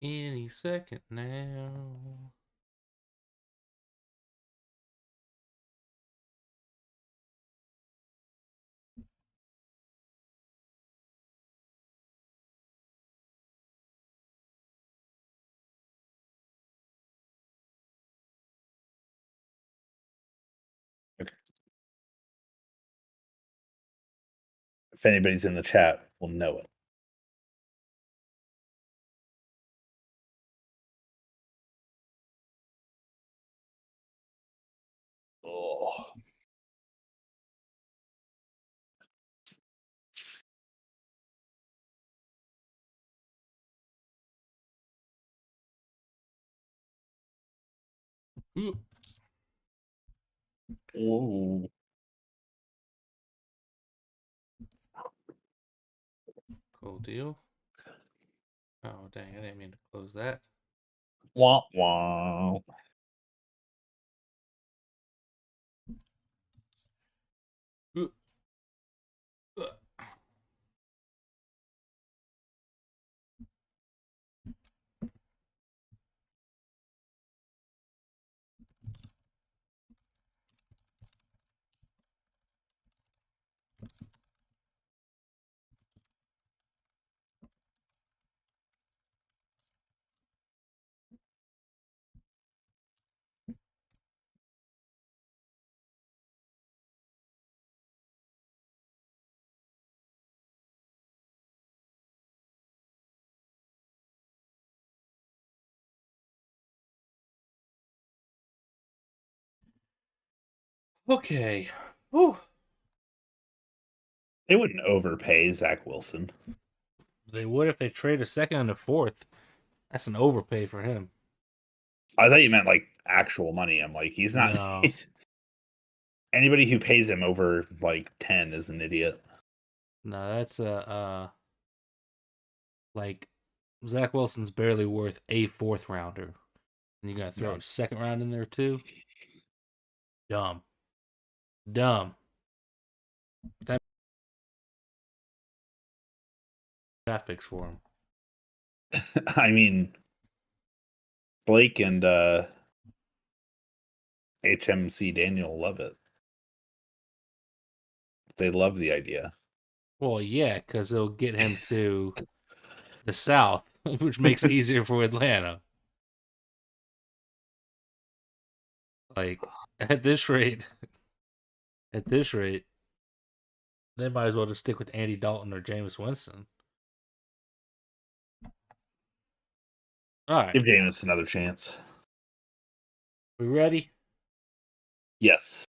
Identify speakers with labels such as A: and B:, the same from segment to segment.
A: Any second now.
B: Okay. If anybody's in the chat, will know it. Oh. Ooh.
A: Cool deal. Oh, dang, I didn't mean to close that.
B: Wah, wah.
A: Okay. Whew.
B: They wouldn't overpay Zach Wilson.
A: They would if they trade a second and a fourth. That's an overpay for him.
B: I thought you meant like actual money. I'm like, he's not.
A: No.
B: Anybody who pays him over like 10 is an idiot.
A: No, that's like Zach Wilson's barely worth a fourth rounder. And you gotta throw a second round in there too. Dumb. That draft picks for him.
B: I mean, Blake and HMC Daniel love it. They love the idea.
A: Well, yeah, because it'll get him to the South, which makes it easier for Atlanta. Like, at this rate, they might as well just stick with Andy Dalton or Jameis Winston. All right.
B: Give Jameis another chance.
A: We ready?
B: Yes.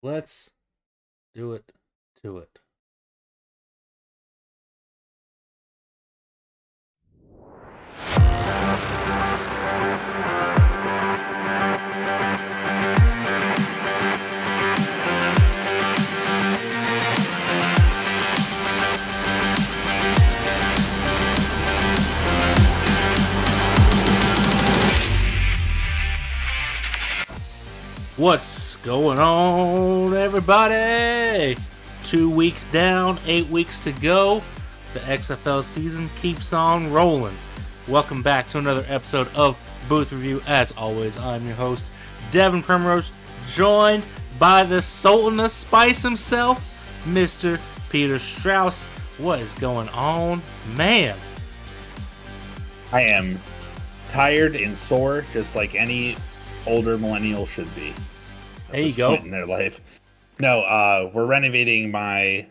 A: Let's do it to it. What's going on, everybody? 2 weeks down, 8 weeks to go. The XFL season keeps on rolling. Welcome back to another episode of Booth Review. As always, I'm your host, Devin Primrose, joined by the Sultan of Spice himself, Mr. Peter Strauss. What is going on, man?
B: I am tired and sore, just like any older millennial should be.
A: There you go.
B: In their life. No, we're renovating my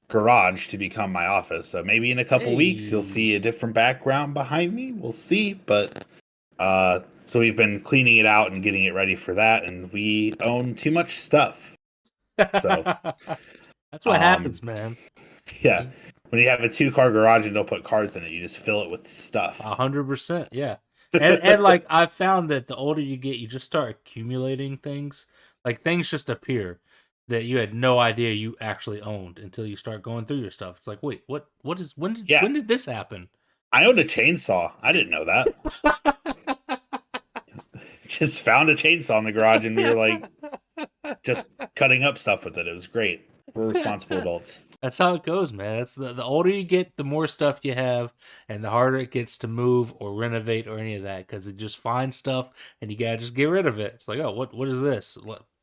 B: garage to become my office. So maybe in a couple weeks you'll see a different background behind me. We'll see. But so we've been cleaning it out and getting it ready for that, and we own too much stuff. So
A: that's what happens, man.
B: Yeah. When you have a 2-car garage and don't put cars in it, you just fill it with stuff.
A: 100%, yeah. And like I've found that the older you get, you just start accumulating things. Like things just appear that you had no idea you actually owned until you start going through your stuff. It's like, wait, when did this happen?
B: I owned a chainsaw. I didn't know that. Just found a chainsaw in the garage and we were like just cutting up stuff with it. It was great. We're responsible adults.
A: That's how it goes, man. That's the older you get, the more stuff you have, and the harder it gets to move or renovate or any of that. Because you just find stuff and you gotta just get rid of it. It's like, oh, what is this?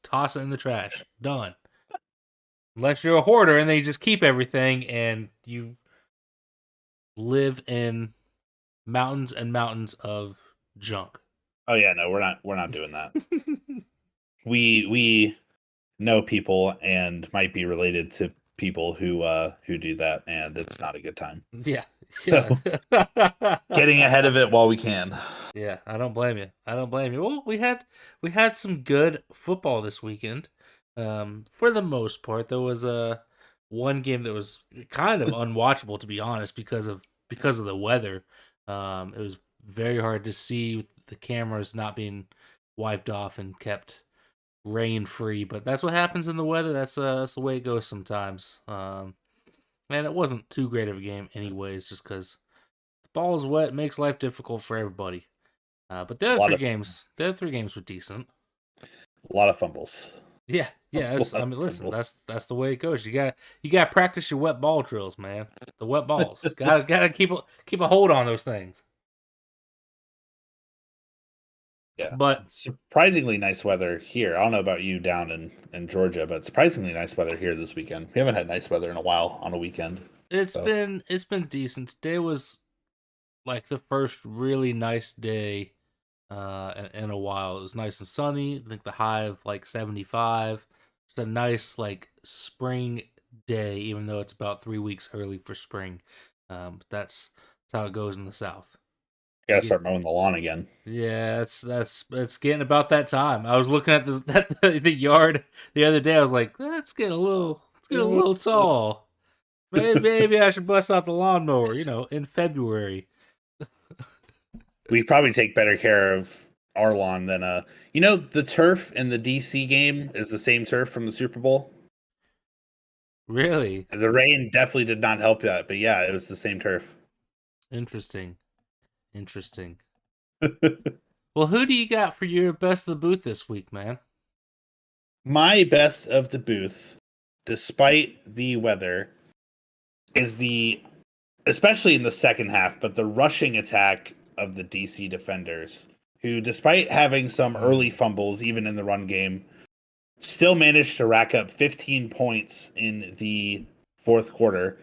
A: Toss it in the trash. Done. Unless you're a hoarder and then you just keep everything and you live in mountains and mountains of junk.
B: Oh yeah, no, we're not doing that. We know people and might be related to people who do that, and it's not a good time.
A: Yeah, yeah,
B: So getting ahead of it while we can.
A: yeah. I don't blame you. I don't blame you. Well, we had some good football this weekend. For the most part, there was a one game that was kind of unwatchable, to be honest, because of the weather. It was very hard to see with the cameras not being wiped off and kept rain free. But that's what happens in the weather. That's the way it goes sometimes. And it wasn't too great of a game, anyways, just because the ball is wet, makes life difficult for everybody. But
B: A lot of
A: the other three games were decent.
B: a lot of fumbles.
A: Yeah, yeah.
B: A lot
A: I
B: of
A: mean, listen,
B: fumbles.
A: that's the way it goes. You got to practice your wet ball drills, man. The wet balls. Gotta keep a hold on those things.
B: Yeah.
A: But
B: Surprisingly nice weather here. I don't know about you down in Georgia, but surprisingly nice weather here this weekend. We haven't had nice weather in a while on a weekend.
A: it's
B: So
A: been it's been decent. Today was like the first really nice day in a while. It was nice and sunny. I think the high of like 75. It's a nice like spring day, even though it's about 3 weeks early for spring. But that's how it goes in the South. You
B: gotta
A: get
B: start mowing the lawn again.
A: Yeah, it's getting about that time. I was looking at the yard the other day. I was like, it's getting a little tall. Maybe I should bust out the lawnmower. In February.
B: We probably take better care of our lawn than the turf in the DC game is the same turf from the Super Bowl.
A: Really
B: The rain definitely did not help that, but yeah, it was the same turf.
A: interesting. Interesting. Well, who do you got for your best of the booth this week, man?
B: My best of the booth, despite the weather, is especially in the second half, but the rushing attack of the DC defenders, who, despite having some early fumbles, even in the run game, still managed to rack up 15 points in the fourth quarter.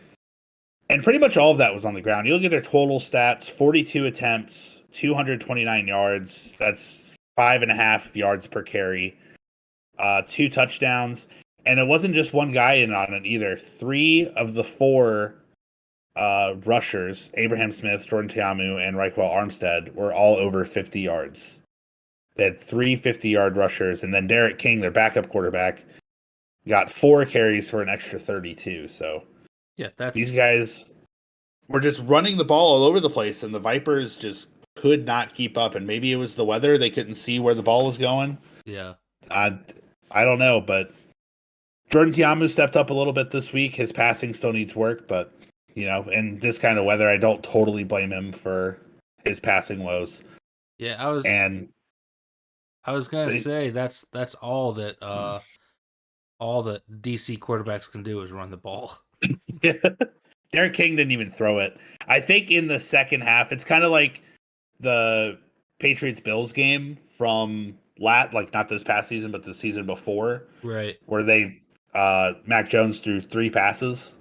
B: And pretty much all of that was on the ground. You look at their total stats: 42 attempts, 229 yards. That's 5.5 yards per carry, 2 touchdowns. And it wasn't just one guy in on it either. 3 of the 4 rushers, Abraham Smith, Jordan Tiamu, and Raquel Armstead, were all over 50 yards. They had 3 50-yard rushers, and then Derek King, their backup quarterback, got 4 carries for an extra 32. So
A: Yeah,
B: these guys were just running the ball all over the place, and the Vipers just could not keep up. And maybe it was the weather; they couldn't see where the ball was going.
A: yeah.
B: I don't know, but Jordan Tiamu stepped up a little bit this week. His passing still needs work, but in this kind of weather, I don't totally blame him for his passing woes.
A: Yeah,
B: And
A: I was gonna say that's all that DC quarterbacks can do is run the ball.
B: Derek King didn't even throw it. I think in the second half, it's kind of like the Patriots Bills game from like not this past season, but the season before,
A: Right.
B: where they Mac Jones threw 3 passes.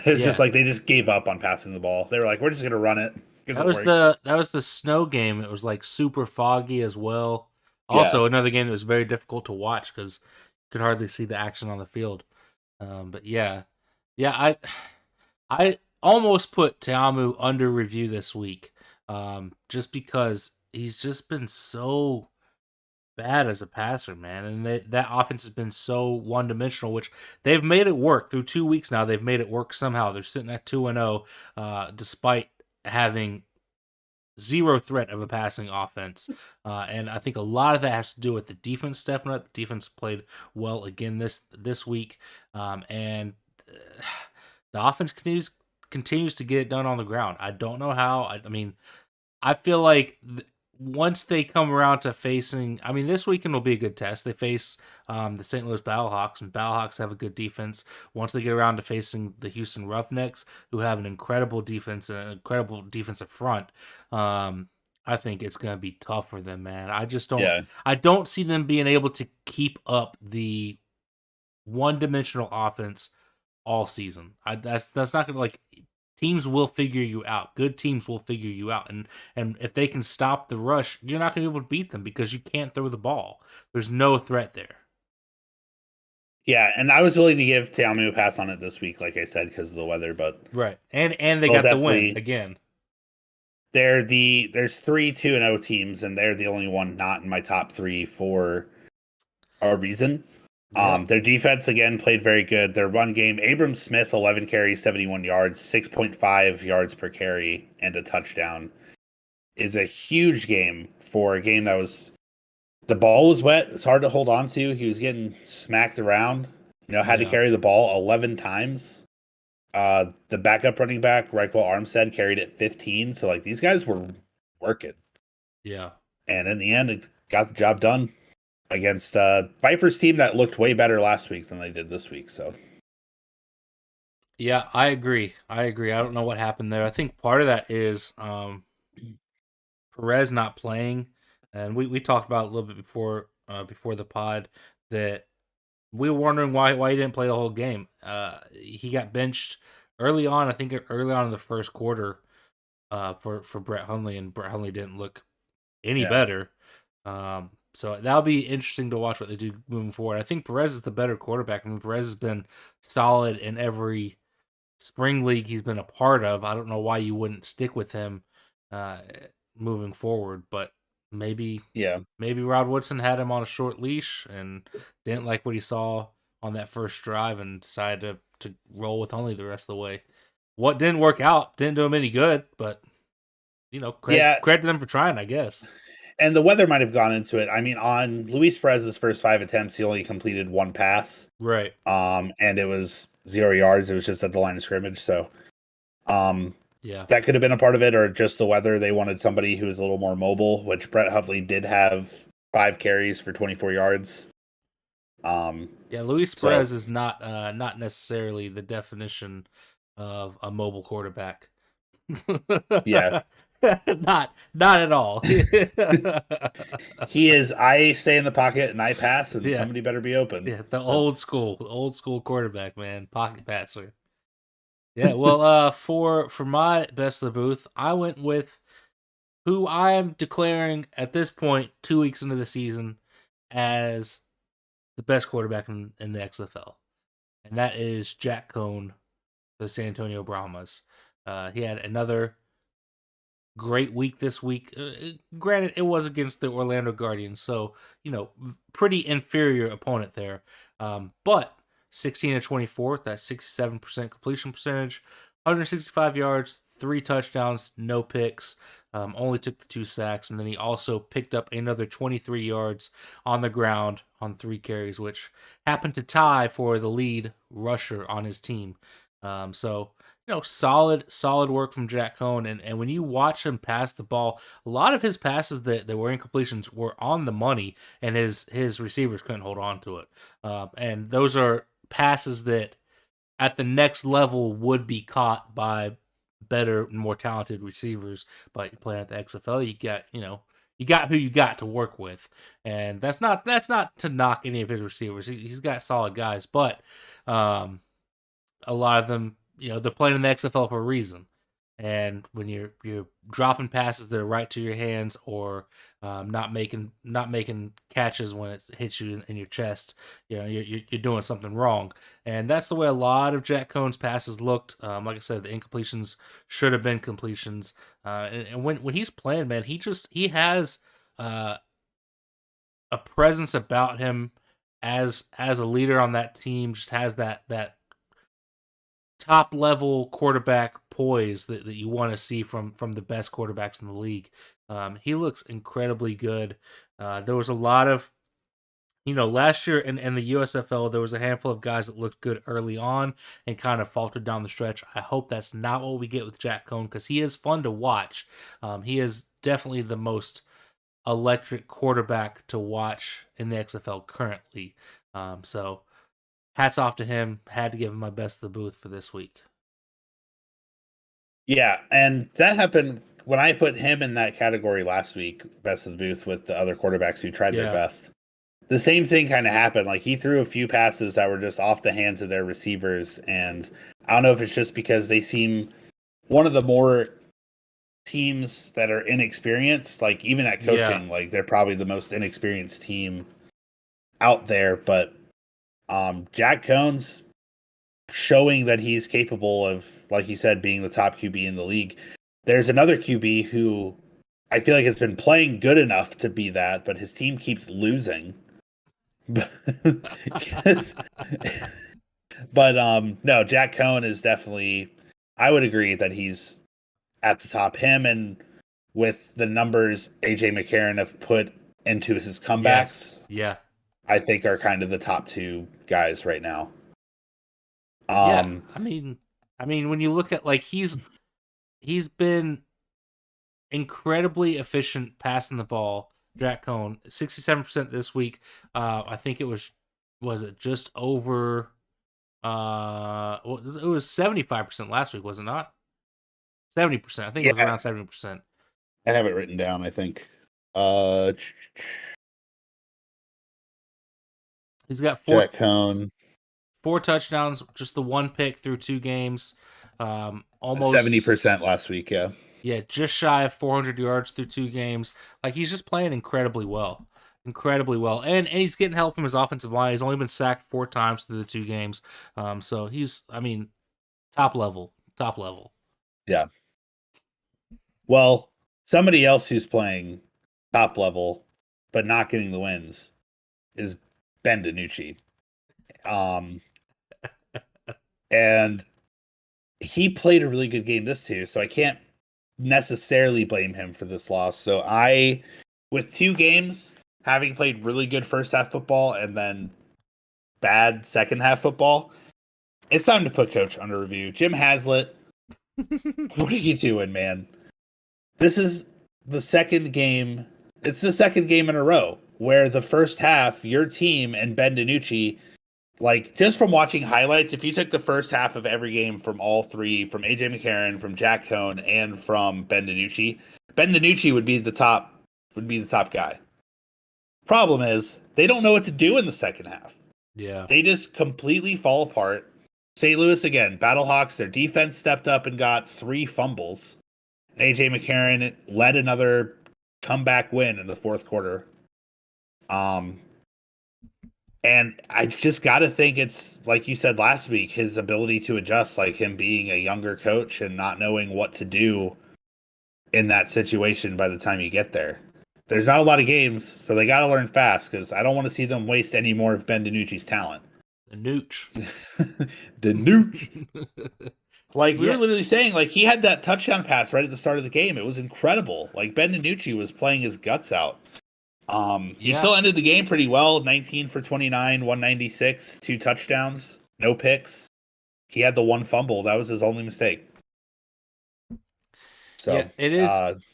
B: It's just
A: Yeah.
B: like they just gave up on passing the ball. They were like, we're just gonna run it because
A: That
B: it
A: was
B: works.
A: the snow game. It was like super foggy as well.
B: Yeah,
A: Also, another game that was very difficult to watch because you could hardly see the action on the field. But yeah, yeah, I almost put Teamu under review this week, just because he's just been so bad as a passer, man, and that offense has been so one dimensional. Which they've made it work through 2 weeks now. They've made it work somehow. They're sitting at 2-0, despite having zero threat of a passing offense. And I think a lot of that has to do with the defense stepping up. The defense played well again this week, and the offense continues to get it done on the ground. I don't know how. I mean, I feel like once they come around to facing, I mean, this weekend will be a good test. They face the St. Louis Battlehawks, and Battlehawks have a good defense. Once they get around to facing the Houston Roughnecks, who have an incredible defense and an incredible defensive front, I think it's going to be tough for them, man.
B: Yeah.
A: I don't see them being able to keep up the one-dimensional offense all season. That's not going to like teams will figure you out. Good teams will figure you out, and if they can stop the rush, you're not going to be able to beat them because you can't throw the ball. There's no threat there.
B: Yeah, and I was willing to give Taomi a pass on it this week, like I said, because of the weather. But
A: Right, and they
B: well,
A: got the win
B: definitely,
A: again.
B: there's 3 2-0 teams, and they're the only one not in my top three for a reason.
A: Yep.
B: Their defense again played very good. Their run game, Abram Smith, 11 carries, 71 yards, 6.5 yards per carry, and a touchdown, is a huge game for a game that was the ball was wet. It's hard to hold on to. He was getting smacked around. Had to
A: Yeah.
B: carry the ball 11 times. The backup running back, Reichwell Armstead, carried it 15. So like these guys were working,
A: Yeah.
B: and in the end, it got the job done against Vipers team that looked way better last week than they did this week. So
A: Yeah, I agree. I don't know what happened there. I think part of that is Perez not playing, and we talked about it a little bit before the pod that we were wondering why he didn't play the whole game. He got benched early on. I think early on in the first quarter for Brett Hundley, and Brett Hundley didn't look any
B: yeah,
A: better. So that'll be interesting to watch what they do moving forward. I think Perez is the better quarterback. I mean, Perez has been solid in every spring league he's been a part of. I don't know why you wouldn't stick with him uh, moving forward, but maybe
B: yeah,
A: maybe Rod Woodson had him on a short leash and didn't like what he saw on that first drive and decided to roll with only the rest of the way. What didn't work out didn't do him any good, but
B: yeah.
A: credit to them for trying, I guess.
B: And the weather might have gone into it. I mean, on Luis Perez's first 5 attempts, he only completed one pass.
A: Right.
B: And it was 0 yards. It was just at the line of scrimmage. So,
A: Yeah.
B: that could have been a part of it, or just the weather. They wanted somebody who was a little more mobile, which Brett Hundley did have 5 carries for 24 yards.
A: Yeah, Luis
B: So
A: Perez is not necessarily the definition of a mobile quarterback.
B: yeah,
A: not at all.
B: he is. I stay in the pocket and I pass, and
A: Yeah,
B: somebody better be open.
A: yeah,
B: That's
A: the old school quarterback, man, pocket passer. Yeah, well, for my best of the booth, I went with who I am declaring at this point, 2 weeks into the season, as the best quarterback in the XFL, and that is Jack Cohn, the San Antonio Brahmas. He had another great week this week. Granted, it was against the Orlando Guardians, so pretty inferior opponent there. But 16 to 24, that's 67% completion percentage, 165 yards, 3 touchdowns, no picks. Only took the 2 sacks, and then he also picked up another 23 yards on the ground on 3 carries, which happened to tie for the lead rusher on his team. So solid work from Jack Cohn. And when you watch him pass the ball, a lot of his passes that were incompletions were on the money, and his receivers couldn't hold on to it. And those are passes that at the next level would be caught by better and more talented receivers. But playing at the XFL, you got who you got to work with, and that's not to knock any of his receivers. He's got solid guys, but a lot of them, they're playing in the XFL for a reason. And when you're dropping passes that are right to your hands, or not making catches when it hits you in your chest, you're doing something wrong. And that's the way a lot of Jack Cohn's passes looked. Like I said, the incompletions should have been completions. And when he's playing, man, he has a presence about him as a leader on that team. Just has that top level quarterback poise that you want to see from the best quarterbacks in the league. He looks incredibly good. There was a lot of, last year in the USFL, there was a handful of guys that looked good early on and kind of faltered down the stretch. I hope that's not what we get with Jack Cohn, because he is fun to watch. He is definitely the most electric quarterback to watch in the XFL currently. So hats off to him. Had to give him my best of the booth for this week.
B: Yeah, and that happened when I put him in that category last week, best of the booth with the other quarterbacks who tried their
A: Yeah.
B: best. The same thing kind of happened. Like he threw a few passes that were just off the hands of their receivers, and I don't know if it's just because they seem one of the more teams that are inexperienced, like even at
A: Yeah.
B: coaching, like they're probably the most inexperienced team out there. But Jack Cohn's showing that he's capable of, like you said, being the top QB in the league. There's another QB who I feel like has been playing good enough to be that, but his team keeps losing. But no, Jack Cohn is definitely, I would agree that he's at the top. Him and with the numbers AJ McCarron have put into his
A: Yes.
B: comebacks,
A: Yeah.
B: I think are kind of the top two guys right now.
A: Yeah.
B: Um
A: I mean, when you look at like he's been incredibly efficient passing the ball. Jack Cohn, 67% this week. I think was it just over well, it was 75% last week, was it not? 70%. I think it was
B: yeah,
A: around 70%.
B: I have it written down, I think. Uh
A: He's got
B: Jack Cohn,
A: four touchdowns, just the one pick through two games. Almost
B: 70% last week, yeah.
A: Yeah, just shy of 400 yards through two games. Like he's just playing incredibly well, and he's getting help from his offensive line. He's only been sacked 4 times through the two games. So he's, I mean, top level, top level.
B: Yeah. Well, somebody else who's playing top level but not getting the wins is Ben DiNucci. Um and he played a really good game this too, so I can't necessarily blame him for this loss. So I, with two games, having played really good first half football and then bad second half football, it's time to put coach under review. Jim Haslett, what are you doing, man? This is the second game. It's the second game in a row where the first half, your team and Ben DiNucci, like just from watching highlights, if you took the first half of every game from all three, from AJ McCarron, from Jack Cohn, and from Ben DiNucci would be the top guy. Problem is, they don't know what to do in the second half.
A: Yeah,
B: They just completely fall apart. St. Louis again, Battlehawks, their defense stepped up and got 3 fumbles. AJ McCarron led another comeback win in the fourth quarter. Um, And I just got to think it's like you said last week, his ability to adjust, like him being a younger coach and not knowing what to do in that situation by the time you get there. There's not a lot of games, so they got to learn fast because I don't want to see them waste any more of Ben DiNucci's talent.
A: the nooch.
B: The nooch. Like we were
A: Yeah,
B: literally saying, like he had that touchdown pass right at the start of the game. It was incredible. Like Ben DiNucci was playing his guts out. He
A: yeah,
B: still ended the game pretty well, 19 for 29, 196, 2 touchdowns, no picks. He had the one fumble. That was his only mistake.
A: yeah.
B: So,
A: It is.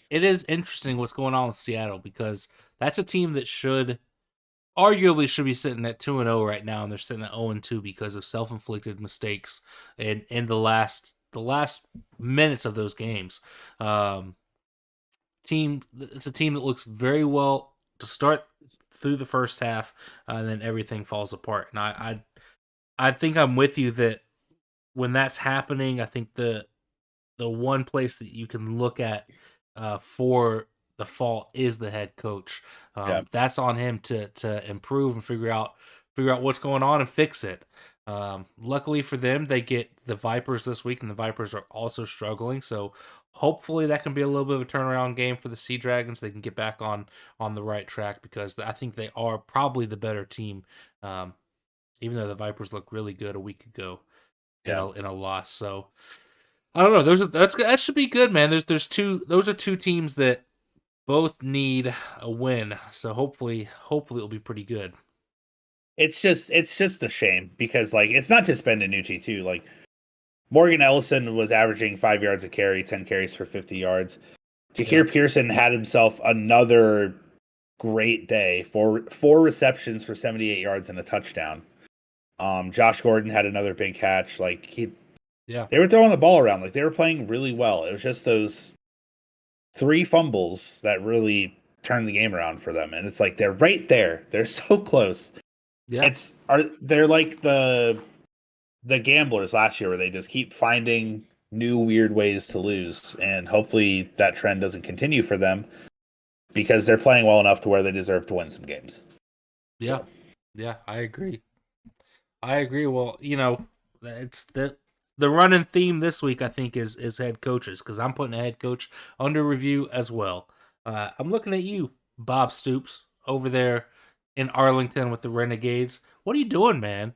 A: It is interesting what's going on with Seattle because that's a team that arguably should be sitting at 2-0 right now, and they're sitting at 0-2 because of self-inflicted mistakes in the last minutes of those games. Um, it's a team that looks very well to start through the first half, and then everything falls apart. And I think I'm with you that when that's happening, I think the one place that you can look at for the fault is the head coach.
B: yeah,
A: That's on him to improve and figure out what's going on and fix it. Luckily for them, they get the Vipers this week, and the Vipers are also struggling. So hopefully that can be a little bit of a turnaround game for the Sea Dragons. They can get back on the right track because I think they are probably the better team. Um, even though the Vipers looked really good a week ago
B: yeah.
A: in a loss. So I don't know. That should be good, man. Those are two teams that both need a win. So hopefully it'll be pretty good.
B: It's just a shame because like it's not just Ben DiNucci too. Like Morgan Ellison was averaging 5 yards a carry, 10 carries for 50 yards.
A: Yeah.
B: Jakir Pearson had himself another great day. Four receptions for 78 yards and a touchdown. Josh Gordon had another big catch.
A: Yeah.
B: They were throwing the ball around. Like, they were playing really well. It was just those 3 fumbles that really turned the game around for them. And it's like they're right there. They're so close.
A: Yeah.
B: They're like the gamblers last year where they just keep finding new weird ways to lose, and hopefully that trend doesn't continue for them because they're playing well enough to where they deserve to win some games.
A: Yeah.
B: So.
A: Yeah, I agree. Well, it's the running theme this week, I think, is head coaches, because I'm putting a head coach under review as well. I'm looking at you, Bob Stoops, over there in Arlington with the Renegades. What are you doing, man?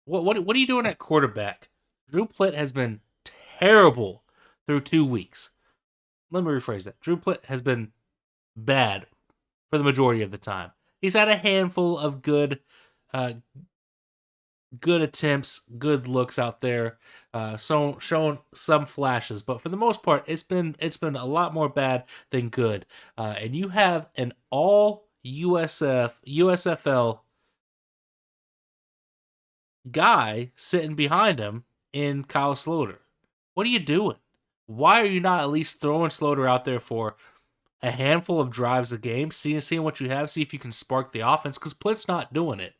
A: What are you doing at quarterback? Drew Plitt has been terrible through 2 weeks. Let me rephrase that. Drew Plitt has been bad for the majority of the time. He's had a handful of good attempts, good looks out there, showing some flashes, but for the most part, it's been a lot more bad than good. And you have an all USFL guy sitting behind him in Kyle Sloter. What are you doing? Why are you not at least throwing Sloter out there for a handful of drives a game, seeing what you have, see if you can spark the offense? Because Plitt's not doing it.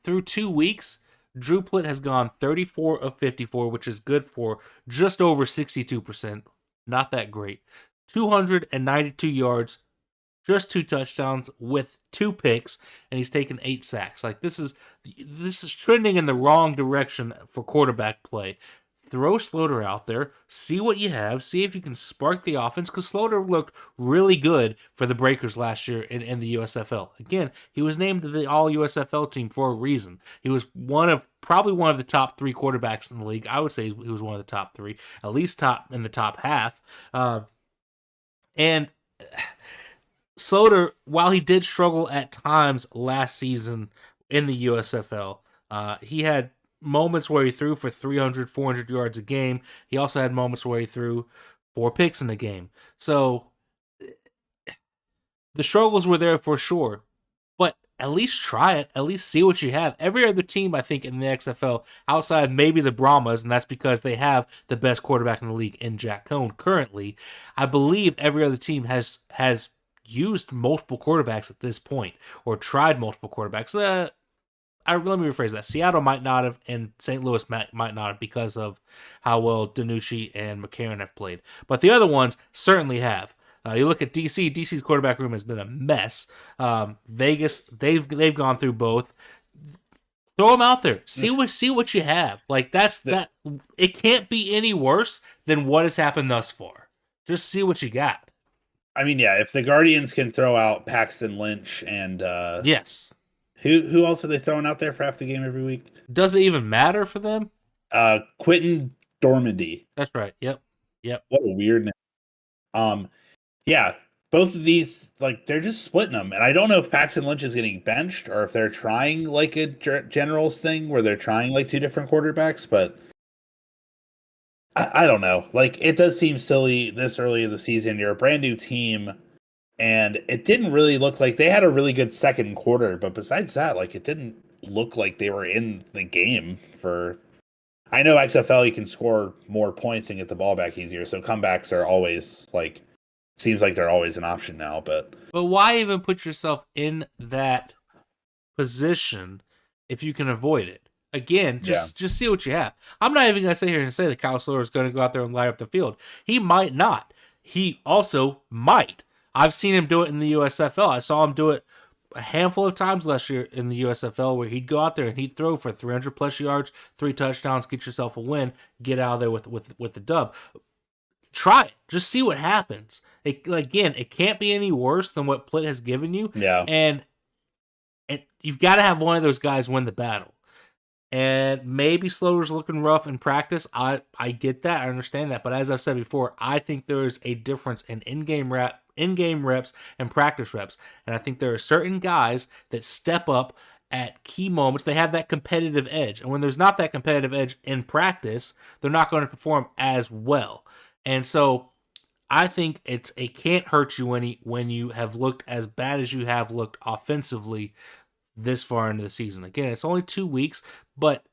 A: Through 2 weeks, Drew Plitt has gone 34 of 54, which is good for just over 62%. Not that great. 292 yards, just 2 touchdowns with 2 picks, and he's taken 8 sacks. Like, this is trending in the wrong direction for quarterback play. Throw Sloter out there, see what you have, see if you can spark the offense, because Sloter looked really good for the Breakers last year in the USFL. Again, he was named to the All-USFL team for a reason. He was probably one of the top 3 quarterbacks in the league. I would say he was one of the top 3, at least top in the top half. And Sloter, while he did struggle at times last season in the USFL, he had moments where he threw for 300, 400 yards a game. He also had moments where he threw 4 picks in a game. So the struggles were there for sure, but at least try it. At least see what you have. Every other team, I think, in the XFL, outside maybe the Brahmas, and that's because they have the best quarterback in the league in Jack Cohn currently, I believe every other team has used multiple quarterbacks at this point, or tried multiple quarterbacks. Let me rephrase that. Seattle might not have, and St. Louis might not have, because of how well DiNucci and McCarron have played. But the other ones certainly have. You look at DC. DC's quarterback room has been a mess. Vegas, they've gone through both. Throw them out there. See what you have. Like, that. It can't be any worse than what has happened thus far. Just see what you got.
B: I mean, yeah, if the Guardians can throw out Paxton Lynch and
A: yes.
B: Who else are they throwing out there for half the game every week?
A: Does it even matter for them?
B: Quentin Dormandy.
A: That's right. Yep.
B: What a weird name. Yeah, both of these, like, they're just splitting them, and I don't know if Paxton Lynch is getting benched or if they're trying like a Generals thing where they're trying like 2 different quarterbacks, but I don't know. Like, it does seem silly this early in the season. You're a brand new team. And it didn't really look like they had a really good second quarter, but besides that, like, it didn't look like they were in the game for. I know XFL, you can score more points and get the ball back easier, so comebacks are always seems like they're always an option now. But
A: why even put yourself in that position if you can avoid it? Again, just see what you have. I'm not even gonna sit here and say that Kyle Sloter is going to go out there and light up the field. He might not. He also might. I've seen him do it in the USFL. I saw him do it a handful of times last year in the USFL, where he'd go out there and he'd throw for 300 plus yards, 3 touchdowns, get yourself a win, get out of there with the dub. Try it. Just see what happens. Again, it can't be any worse than what Plitt has given you.
B: Yeah.
A: And you've got to have one of those guys win the battle. And maybe Sloter's looking rough in practice. I get that. I understand that. But as I've said before, I think there is a difference in in-game reps and practice reps. And I think there are certain guys that step up at key moments. They have that competitive edge. And when there's not that competitive edge in practice, they're not going to perform as well. And so I think it can't hurt you when you have looked as bad as you have looked offensively this far into the season. Again, it's only 2 weeks, but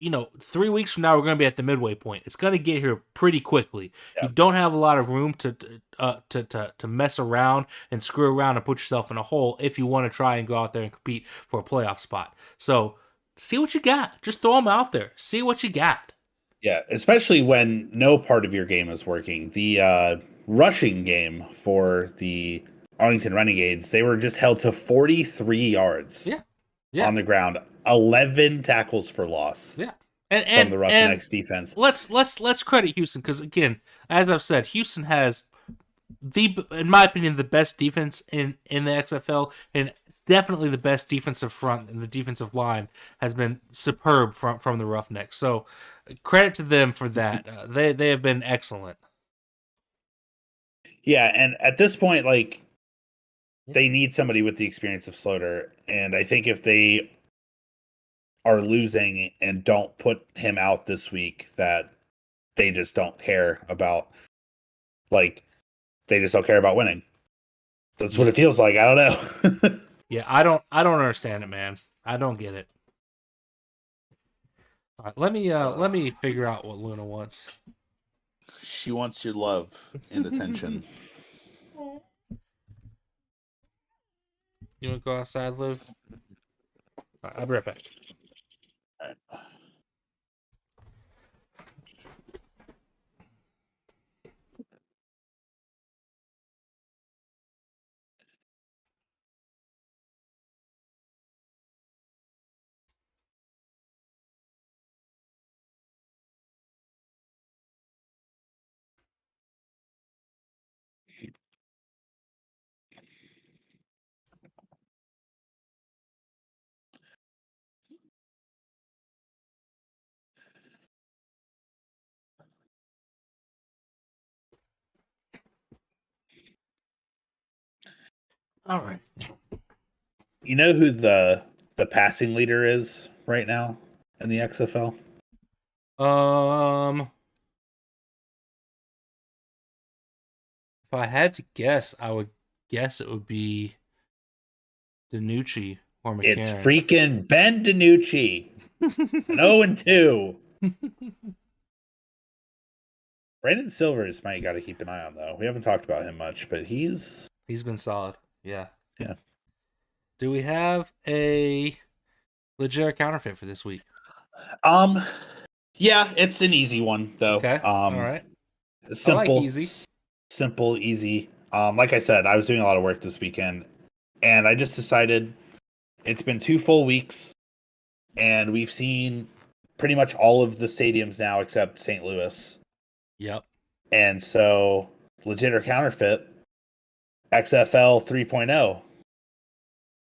A: 3 weeks from now we're going to be at the midway point. It's going to get here pretty quickly. You
B: Yeah.
A: don't have a lot of room to mess around and screw around and put yourself in a hole if you want to try and go out there and compete for a playoff spot. So see what you got. Just throw them out there. See what you got.
B: Yeah, especially when no part of your game is working. The rushing game for the Arlington Renegades, they were just held to 43 yards on the ground, 11 tackles for loss.
A: Yeah,
B: from the Roughnecks defense.
A: Let's credit Houston because again, as I've said, Houston has in my opinion, the best defense in the XFL and definitely the best defensive front, and the defensive line has been superb from the Roughnecks. So credit to them for that. They have been excellent.
B: Yeah, and at this point, like, they need somebody with the experience of Slaughter, and I think if they are losing and don't put him out this week, that they just don't care about, like, they just don't care about winning. That's what it feels like. I don't know.
A: Yeah, I don't understand it, man. I don't get it. All right, let me figure out what Luna wants.
B: She wants your love and attention.
A: You want to go outside, Lou? All right, I'll be right back. All right.
B: You know who the passing leader is right now in the XFL?
A: If I had to guess, I would guess it would be DiNucci or McCarron.
B: It's freaking Ben DiNucci. An 0-2. Brandon Silvers might got to keep an eye on, though. We haven't talked about him much, but he's
A: been solid. Yeah.
B: Yeah.
A: Do we have a legit counterfeit for this week?
B: Yeah, it's an easy one though.
A: Okay. All right.
B: Simple,
A: easy.
B: Simple, easy. Like I said, I was doing a lot of work this weekend, and I just decided it's been 2 full weeks, and we've seen pretty much all of the stadiums now except St. Louis.
A: Yep.
B: And so, legit or counterfeit, XFL 3.0.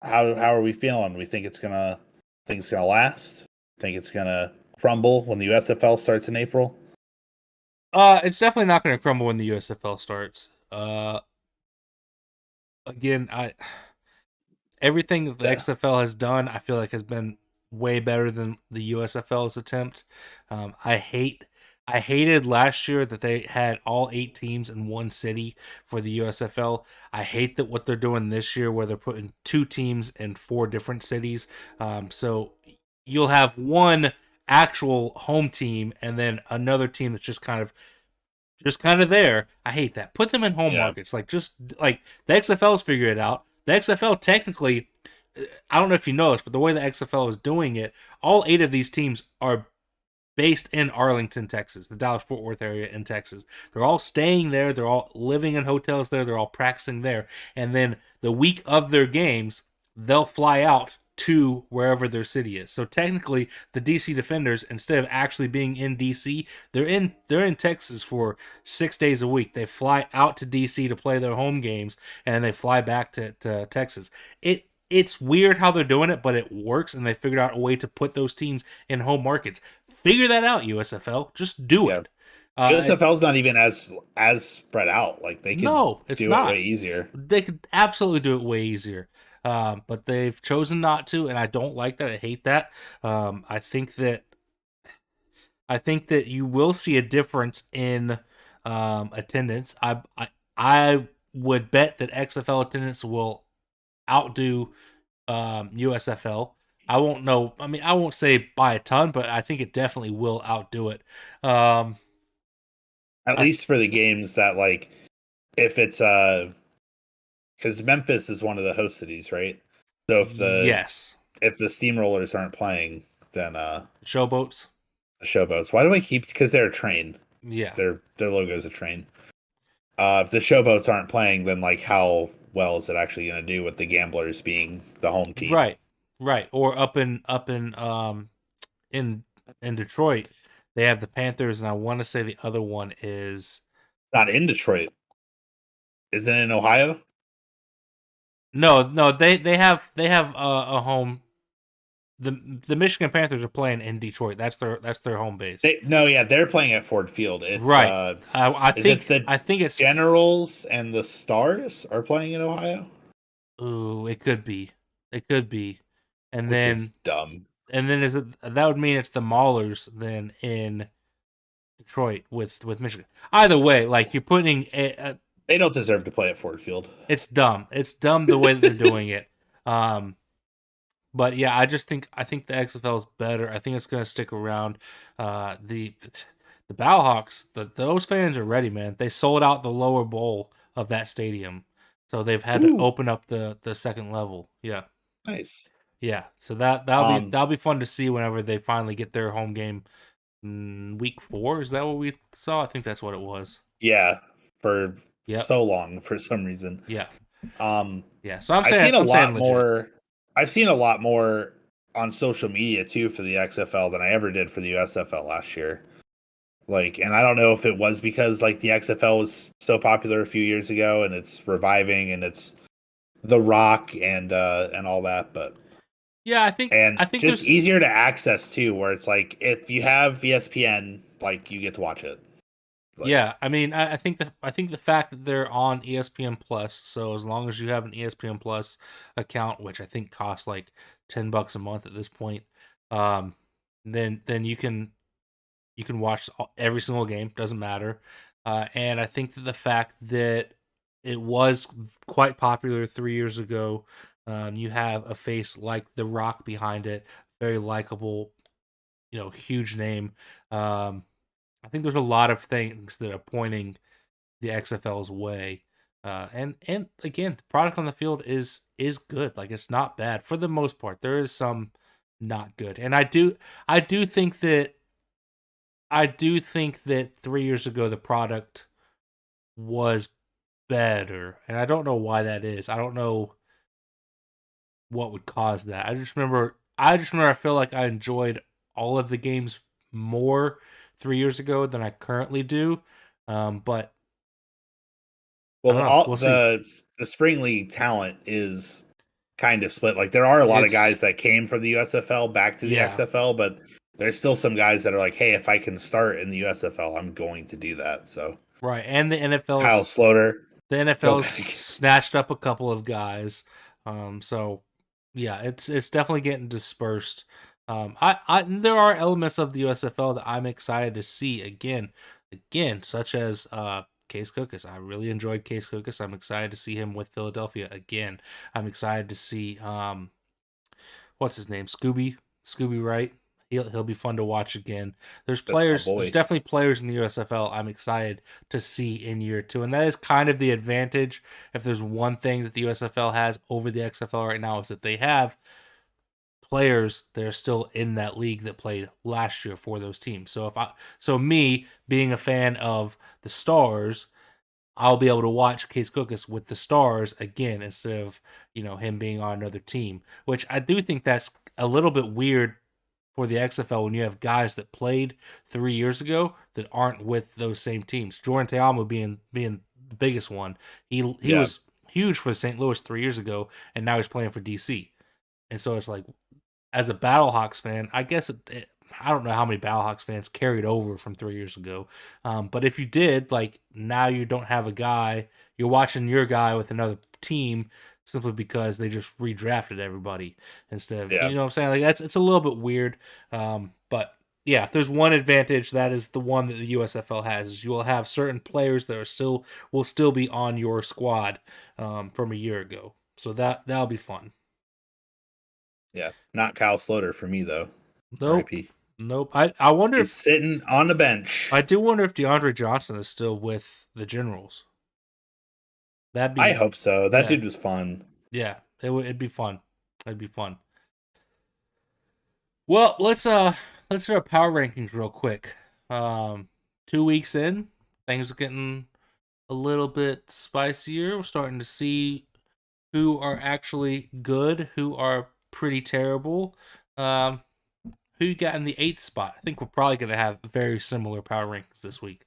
B: How are we feeling? We think it's gonna last? Think it's gonna crumble when the USFL starts in April?
A: It's definitely not gonna crumble when the USFL starts. Again, everything that the XFL has done, I feel like has been way better than the USFL's attempt. I hated last year that they had all 8 teams in one city for the USFL. I hate that what they're doing this year where they're putting 2 teams in 4 different cities. So you'll have one actual home team and then another team that's just kind of there. I hate that. Put them in home markets. Like the XFL's figured it out. The XFL technically, I don't know if you know this, but the way the XFL is doing it, all 8 of these teams are based in Arlington, Texas, the Dallas-Fort Worth area in Texas. They're all staying there. They're all living in hotels there. They're all practicing there. And then the week of their games, they'll fly out to wherever their city is. So technically, the DC Defenders, instead of actually being in DC, they're in Texas for 6 days a week. They fly out to DC to play their home games, and they fly back to Texas. It's weird how they're doing it, but it works, and they figured out a way to put those teams in home markets. Figure that out, USFL. Just do it.
B: USFL's not even as spread out. Like they can do it way easier.
A: They could absolutely do it way easier. But they've chosen not to, and I don't like that. I hate that. I think that you will see a difference in attendance. I would bet that XFL attendance will outdo USFL. I won't know. I mean, I won't say by a ton, but I think it definitely will outdo it. Um,
B: At
A: I
B: least for the games that like if it's because Memphis is one of the host cities, right? So
A: yes,
B: if the Steamrollers aren't playing, then
A: showboats.
B: the Showboats. Why do I keep? Because they're a train.
A: Yeah,
B: Their logo is a train. If the Showboats aren't playing, then like how well is it actually going to do with the Gamblers being the home team?
A: right, right. Or in in Detroit, they have the Panthers, and I want to say the other one is
B: Not in Detroit. Isn't it in Ohio?
A: no. They have a home. The Michigan Panthers are playing in Detroit. That's their home base.
B: They no, yeah, they're playing at Ford Field. It's
A: Right. I
B: is it
A: think
B: the
A: I think it's
B: Generals and the Stars are playing in Ohio?
A: ooh, it could be. It could be. And
B: Which is
A: then
B: dumb.
A: is it that would mean it's the Maulers then in Detroit with Michigan. Either way, like you're putting
B: They don't deserve to play at Ford Field.
A: it's dumb. It's dumb the way that they're doing it. Um but yeah, I think the XFL is better. I think it's going to stick around. The Battlehawks, those fans are ready, man. They sold out the lower bowl of that stadium. So they've had to
B: Ooh,
A: open up the second level. Yeah.
B: nice.
A: Yeah, so that'll be
B: Um,
A: that'll be fun to see whenever they finally get their home game. Week 4, is that what we saw? I think that's what it was.
B: yeah, for
A: Yep.
B: so long for some reason.
A: Yeah.
B: Um,
A: Yeah. So I'm
B: I've
A: saying
B: seen a
A: I'm saying
B: lot
A: legit.
B: more. I've seen a lot more on social media too for the XFL than I ever did for the USFL last year. Like, and I don't know if it was because like the XFL was so popular a few years ago and it's reviving and it's The Rock and all that, but
A: Yeah, I think
B: and
A: I think
B: just
A: there's
B: easier to access too, where it's like if you have ESPN, like you get to watch it. Like,
A: yeah. I mean, I think the fact that they're on ESPN Plus, so as long as you have an ESPN Plus account, which I think costs like $10 a month at this point, um, then you can watch every single game. Doesn't matter. And I think that the fact that it was quite popular 3 years ago, you have a face like The Rock behind it, very likable, huge name. Um, I think there's a lot of things that are pointing the XFL's way. And again, the product on the field is good. Like it's not bad for the most part. There is some not good, and I do think that 3 years ago the product was better, and I don't know why that is. I don't know what would cause that. I feel like I enjoyed all of the games more 3 years ago than I currently do. But I
B: well,
A: don't know.
B: all
A: We'll see.
B: the spring league talent is kind of split. Like, there are a lot of
A: It's
B: guys that came from the USFL back to the
A: yeah,
B: XFL, but there's still some guys that are like, hey, if I can start in the USFL, I'm going to do that. So
A: right. And
B: Kyle Sloter,
A: The
B: go
A: NFL's
B: back.
A: snatched up a couple of guys. So yeah, it's definitely getting dispersed. There are elements of the USFL that I'm excited to see again, such as Case Cookus. I really enjoyed Case Cookus. I'm excited to see him with Philadelphia again. I'm excited to see what's his name, Scooby Wright. He'll be fun to watch again.
B: That's my
A: There's
B: boy.
A: definitely players in the USFL I'm excited to see in year 2, and that is kind of the advantage. If there's one thing that the USFL has over the XFL right now, is that they have players that are still in that league that played last year for those teams. So me being a fan of the Stars, I'll be able to watch Case Cookus with the Stars again instead of him being on another team, which I do think that's a little bit weird for the XFL when you have guys that played 3 years ago that aren't with those same teams. Jordan Teamu being the biggest one. He
B: Yeah,
A: was huge for St. Louis 3 years ago, and now he's playing for DC. And so it's like, as a Battlehawks fan, I guess I don't know how many Battlehawks fans carried over from 3 years ago. But if you did, like now you don't have a guy, you're watching your guy with another team simply because they just redrafted everybody instead of,
B: yeah.
A: what I'm saying? Like it's a little bit weird. But Yeah, if there's one advantage, that is the one that the USFL has. Is you will have certain players that are still will still be on your squad from a year ago. So that'll be fun.
B: Yeah, not Kyle Sloter for me though.
A: Nope,
B: R.I.P.
A: nope. I wonder
B: He's
A: if
B: sitting on the bench.
A: I do wonder if DeAndre Johnson is still with the Generals. That'd
B: I
A: be
B: hope so. That
A: yeah,
B: dude was fun.
A: yeah. It'd be fun. It'd be fun. Well, let's do our power rankings real quick. 2 weeks in, things are getting a little bit spicier. We're starting to see who are actually good, who are pretty terrible. Um, who you got in the eighth spot? I think we're probably going to have very similar power rankings this week.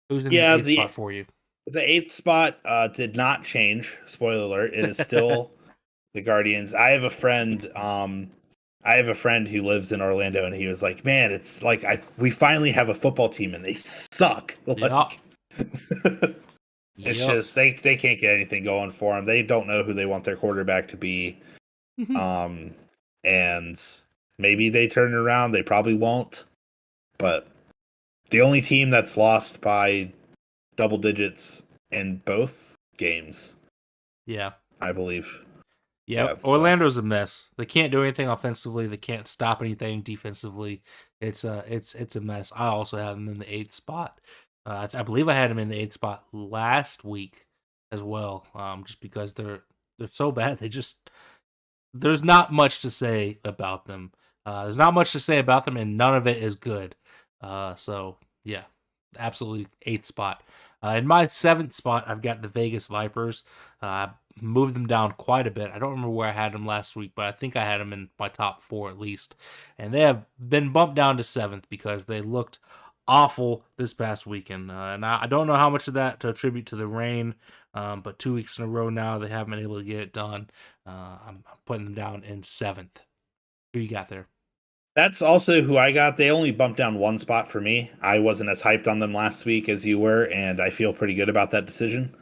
A: Who's in the
B: Yeah,
A: eighth spot for you?
B: the eighth spot did not change. Spoiler alert: it is still the Guardians. I have a friend who lives in Orlando, and he was like, "Man, it's like we finally have a football team, and they suck.
A: Yep.
B: Like, it's
A: Yep.
B: just they can't get anything going for them. They don't know who they want their quarterback to be. Um, and maybe they turn it around. They probably won't. But the only team that's lost by double digits in both games,
A: Yeah.
B: I believe. Yeah,
A: Yep.
B: so
A: Orlando's a mess. They can't do anything offensively. They can't stop anything defensively. It's a mess. I also have them in the eighth spot. I believe I had them in the eighth spot last week as well. Just because they're so bad. There's not much to say about them. There's not much to say about them, and none of it is good. So yeah, absolutely eighth spot. In my seventh spot, I've got the Vegas Vipers. I moved them down quite a bit. I don't remember where I had them last week, but I think I had them in my top four at least. And they have been bumped down to seventh because they looked awful this past weekend. And I don't know how much of that to attribute to the rain, but 2 weeks in a row now they haven't been able to get it done. I'm putting them down in seventh. Who you got there?
B: that's also who I got. They only bumped down one spot for me. I wasn't as hyped on them last week as you were, and I feel pretty good about that decision.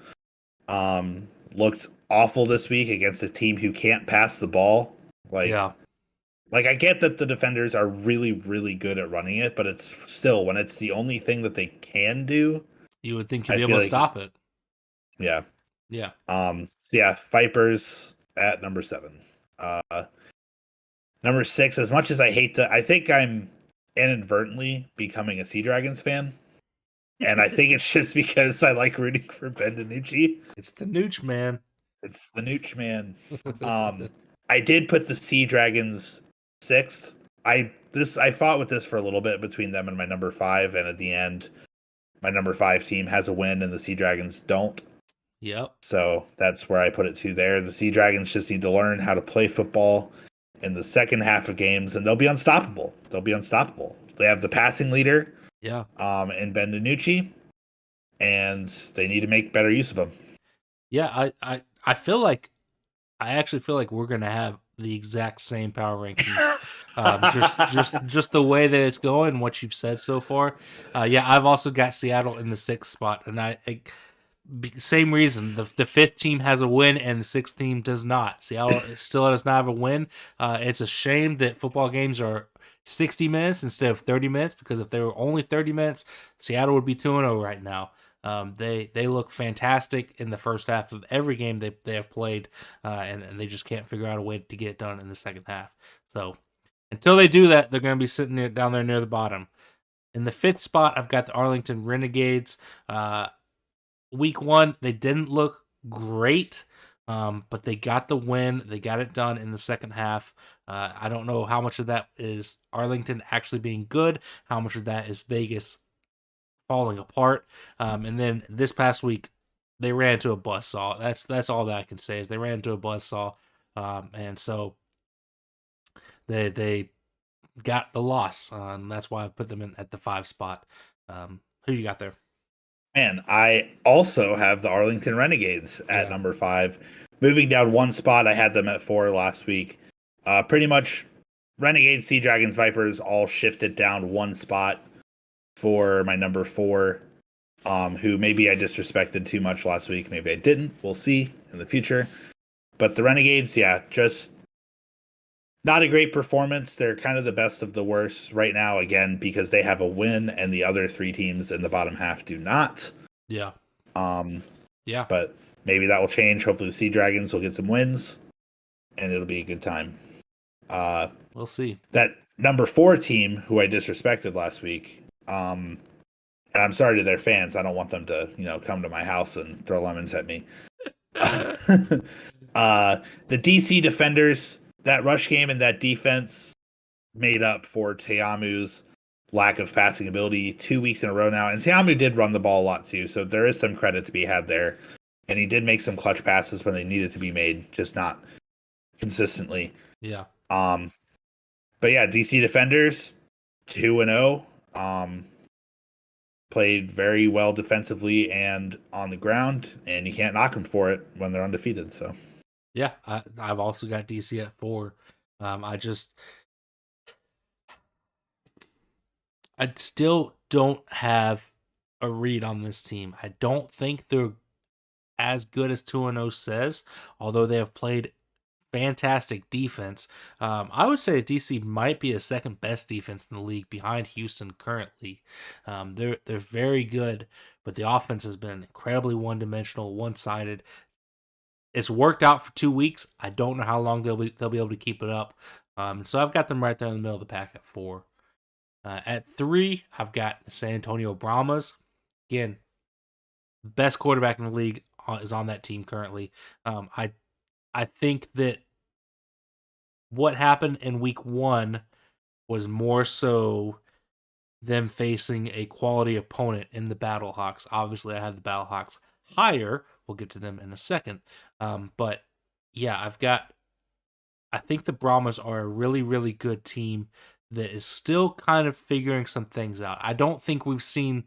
B: Looked awful this week against a team who can't pass the ball. Like
A: Yeah,
B: Like I get that the defenders are really, really good at running it, but it's still when it's the only thing that they can do,
A: you would think you'd
B: I
A: be
B: feel
A: able to
B: like
A: stop it.
B: yeah.
A: Yeah,
B: So yeah, Vipers at number 7. Number 6, as much as I hate I think I'm inadvertently becoming a Sea Dragons fan. And I think it's just because I like rooting for Ben DiNucci.
A: it's the Nooch man.
B: It's the Nooch man. Um I did put the Sea Dragons 6th. I fought with this for a little bit between them and my number 5, and at the end my number 5 team has a win and the Sea Dragons don't.
A: Yep.
B: So that's where I put it to there. The Sea Dragons just need to learn how to play football in the second half of games, and they'll be unstoppable. They'll be unstoppable. They have the passing leader,
A: Yeah.
B: in Ben DiNucci, and they need to make better use of him.
A: Yeah. I feel like I actually feel like we're gonna have the exact same power rankings. Just the way that it's going, what you've said so far. Yeah, I've also got Seattle in the sixth spot, and same reason. The fifth team has a win, and the sixth team does not. Seattle still does not have a win. It's a shame that football games are 60 minutes instead of 30 minutes, because if they were only 30 minutes, Seattle would be 2-0 right now. They look fantastic in the first half of every game they have played, and they just can't figure out a way to get it done in the second half. So until they do that, they're going to be sitting down there near the bottom. In the fifth spot, I've got the Arlington Renegades. Week 1, they didn't look great, but they got the win. They got it done in the second half. I don't know how much of that is Arlington actually being good, how much of that is Vegas falling apart. And then this past week, they ran into a buzzsaw. That's all that I can say is they ran into a buzzsaw, and so they got the loss. And that's why I put them in at the 5 spot. Who you got there?
B: Man, I also have the Arlington Renegades at number 5. Moving down one spot, I had them at 4 last week. Pretty much Renegades, Sea Dragons, Vipers all shifted down one spot for my number 4, who maybe I disrespected too much last week. Maybe I didn't. We'll see in the future. But the Renegades, yeah, just Not a great performance. They're kind of the best of the worst right now, again, because they have a win and the other three teams in the bottom half do not.
A: Yeah.
B: Um,
A: Yeah.
B: but maybe that will change. Hopefully, the Sea Dragons will get some wins, and it'll be a good time.
A: We'll see.
B: That number 4 team, who I disrespected last week, and I'm sorry to their fans. I don't want them to, come to my house and throw lemons at me. The DC Defenders, that rush game and that defense made up for Teamu's lack of passing ability 2 weeks in a row now. And Teamu did run the ball a lot too, so there is some credit to be had there. And he did make some clutch passes when they needed to be made, just not consistently.
A: Yeah.
B: But yeah, DC Defenders 2-0. Played very well defensively and on the ground, and you can't knock them for it when they're undefeated. So
A: yeah, I've also got DC at 4. I still don't have a read on this team. I don't think they're as good as 2-0 says, although they have played fantastic defense. I would say DC might be the second best defense in the league behind Houston currently. They're very good, but the offense has been incredibly one-dimensional, one-sided. It's worked out for 2 weeks. I don't know how long they'll be able to keep it up. So I've got them right there in the middle of the pack at 4. At 3, I've got the San Antonio Brahmas. Again, best quarterback in the league is on that team currently. I think that what happened in week 1 was more so them facing a quality opponent in the Battlehawks. Obviously, I have the Battlehawks higher. We'll get to them in a second. But yeah, I think the Brahmas are a really, really good team that is still kind of figuring some things out. I don't think we've seen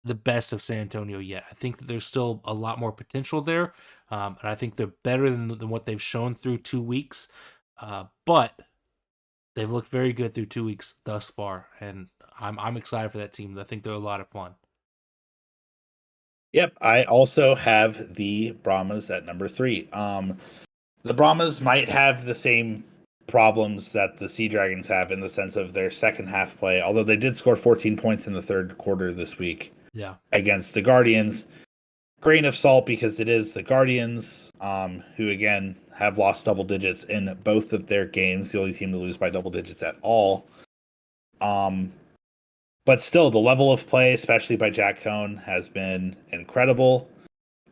A: the best of San Antonio yet. I think that there's still a lot more potential there, and I think they're better than what they've shown through 2 weeks. But they've looked very good through 2 weeks thus far, and I'm excited for that team. I think they're a lot of fun.
B: yep, I also have the Brahmas at number 3. The Brahmas might have the same problems that the Sea Dragons have in the sense of their second half play, although they did score 14 points in the third quarter this week.
A: Yeah.
B: Against the Guardians. Grain of salt because it is the Guardians, who again have lost double digits in both of their games, the only team to lose by double digits at all. But still, the level of play, especially by Jack Cohn, has been incredible.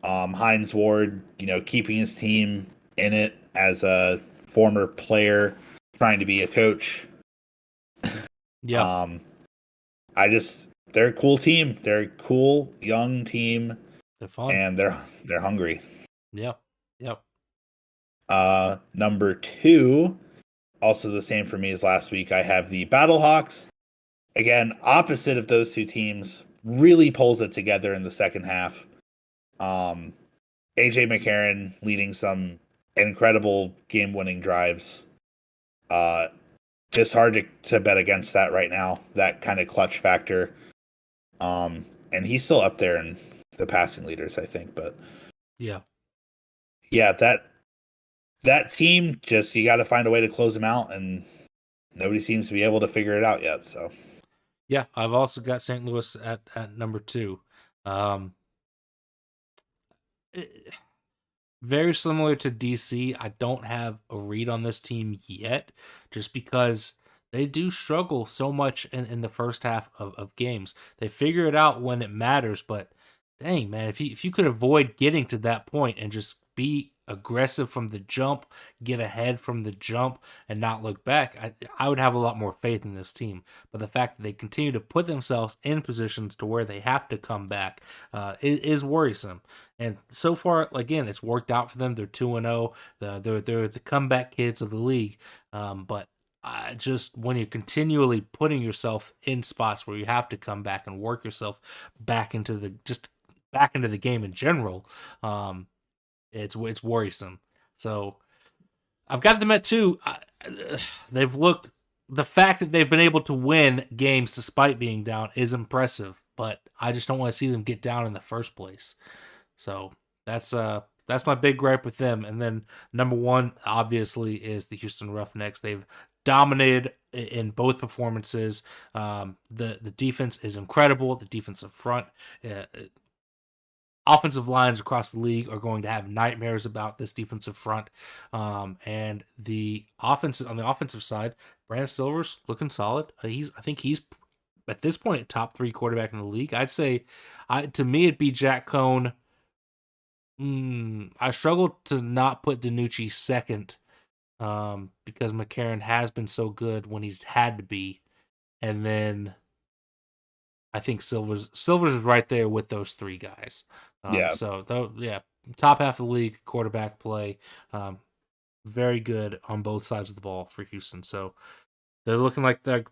B: Hines Ward, keeping his team in it as a former player trying to be a coach.
A: Yeah.
B: They're a cool team. They're a cool young team.
A: They're fun.
B: And they're hungry.
A: Yeah. Yep.
B: Number 2, also the same for me as last week. I have the Battlehawks. Again, opposite of those two teams, really pulls it together in the second half. AJ McCarron leading some incredible game-winning drives. Just hard to bet against that right now. That kind of clutch factor. And he's still up there in the passing leaders, I think. But
A: yeah,
B: that team, just you got to find a way to close them out, and nobody seems to be able to figure it out yet. So
A: yeah, I've also got St. Louis at number 2. Very similar to DC. I don't have a read on this team yet, just because they do struggle so much in the first half of games. They figure it out when it matters, but dang, man, if you could avoid getting to that point and just be aggressive from the jump, get ahead from the jump, and not look back, I would have a lot more faith in this team. But the fact that they continue to put themselves in positions to where they have to come back is worrisome. And so far, again, it's worked out for them. They're 2-0. They're the comeback kids of the league. But just when you're continually putting yourself in spots where you have to come back and work yourself back into the game in general, it's worrisome. So I've got them at 2. The fact that they've been able to win games despite being down is impressive, but I just don't want to see them get down in the first place. So that's that's my big gripe with them. And then number one, obviously, is the Houston Roughnecks. They've dominated in both performances. The defense is incredible. The defensive front, offensive lines across the league are going to have nightmares about this defensive front. And the offensive on the offensive side, Brandon Silver's looking solid. I think he's at this point top 3 quarterback in the league. I'd say, to me, it'd be Jack Cohn. I struggle to not put DiNucci second, because McCarron has been so good when he's had to be, and then I think Silver's is right there with those 3 guys.
B: Yeah.
A: So though, yeah, top half of the league quarterback play, very good on both sides of the ball for Houston. So they're looking like the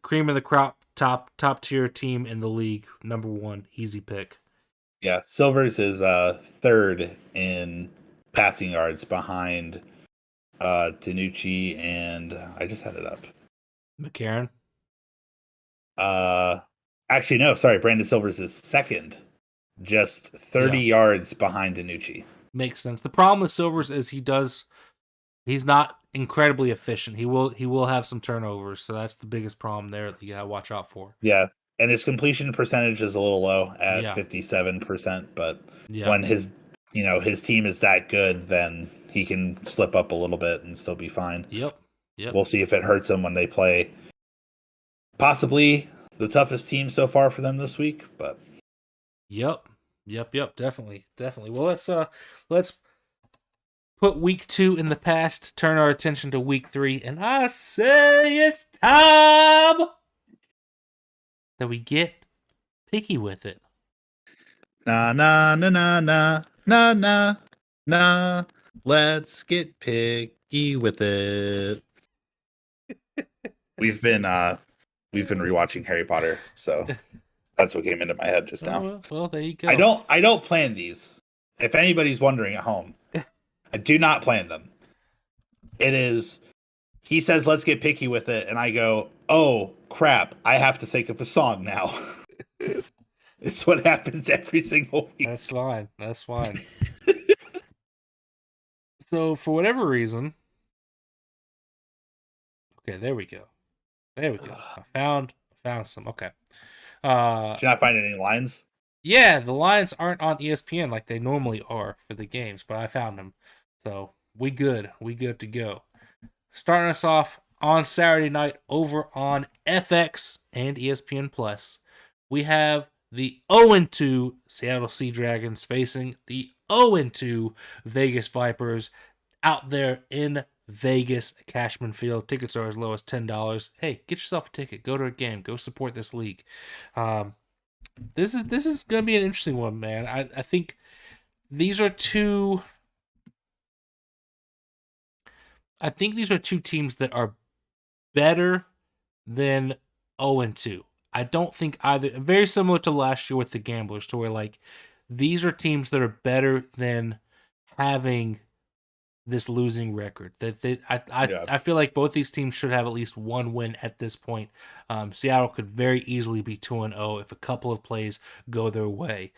A: cream of the crop, top tier team in the league. Number 1, easy pick.
B: Yeah, Silvers is third in passing yards behind DiNucci and I just had it up.
A: McCarron.
B: Actually, no, sorry. Brandon Silvers is second, just 30 yards behind DiNucci.
A: Makes sense. The problem with Silvers is he's not incredibly efficient. He will have some turnovers, so that's the biggest problem there that you gotta watch out for.
B: Yeah, and his completion percentage is a little low at 57%, but when his team is that good, then he can slip up a little bit and still be fine.
A: Yep.
B: We'll see if it hurts him when they play possibly the toughest team so far for them this week, but
A: Yep, definitely. Well, let's put week 2 in the past, turn our attention to week 3, and I say it's time that we get picky with it.
B: Na na na na na na na na. Let's get picky with it. We've been rewatching Harry Potter, so that's what came into my head just now.
A: Well, there you go.
B: I don't plan these. If anybody's wondering at home, I do not plan them. It is, he says, let's get picky with it. And I go, oh, crap. I have to think of a song now. It's what happens every single week.
A: That's fine. So, for whatever reason. Okay, there we go. I found some. Okay.
B: Did you not find any lines?
A: Yeah, the lines aren't on ESPN like they normally are for the games, but I found them. So we good to go. Starting us off on Saturday night over on FX and ESPN Plus, we have the 0-2 Seattle Sea Dragons facing the 0-2 Vegas Vipers out there in Vegas, Cashman Field. Tickets are as low as $10. Hey, get yourself a ticket. Go to a game. Go support this league. This is gonna be an interesting one, man. I think these are two. I think these are two teams that are better than 0-2. I don't think either. Very similar to last year with the Gamblers, to where like these are teams that are better than having this losing record. I feel like both these teams should have at least one win at this point. Seattle could very easily be 2-0 if a couple of plays go their way.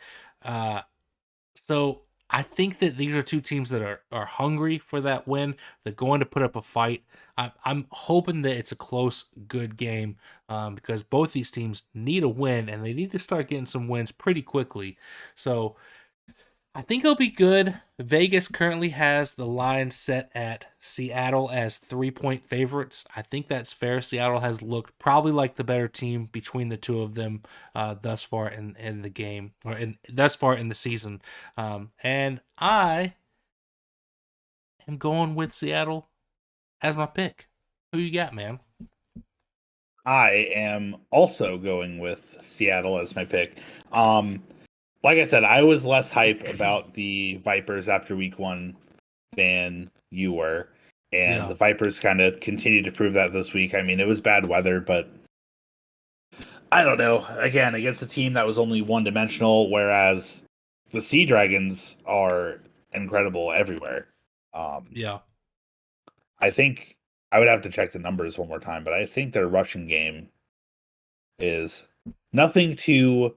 A: So I think that these are two teams that are hungry for that win. They're going to put up a fight. I'm hoping that it's a close, good game, because both these teams need a win, and they need to start getting some wins pretty quickly. So I think it'll be good. Vegas currently has the line set at Seattle as 3-point favorites. I think that's fair. Seattle has looked probably like the better team between the two of them thus far in the game, or thus far in the season. And I am going with Seattle as my pick. Who you got, man?
B: I am also going with Seattle as my pick. Like I said, I was less hype about the Vipers after week 1 than you were. And the Vipers kind of continued to prove that this week. I mean, it was bad weather, but I don't know. Again, against a team that was only one-dimensional, whereas the Sea Dragons are incredible everywhere. I think I would have to check the numbers one more time, but I think their rushing game is nothing to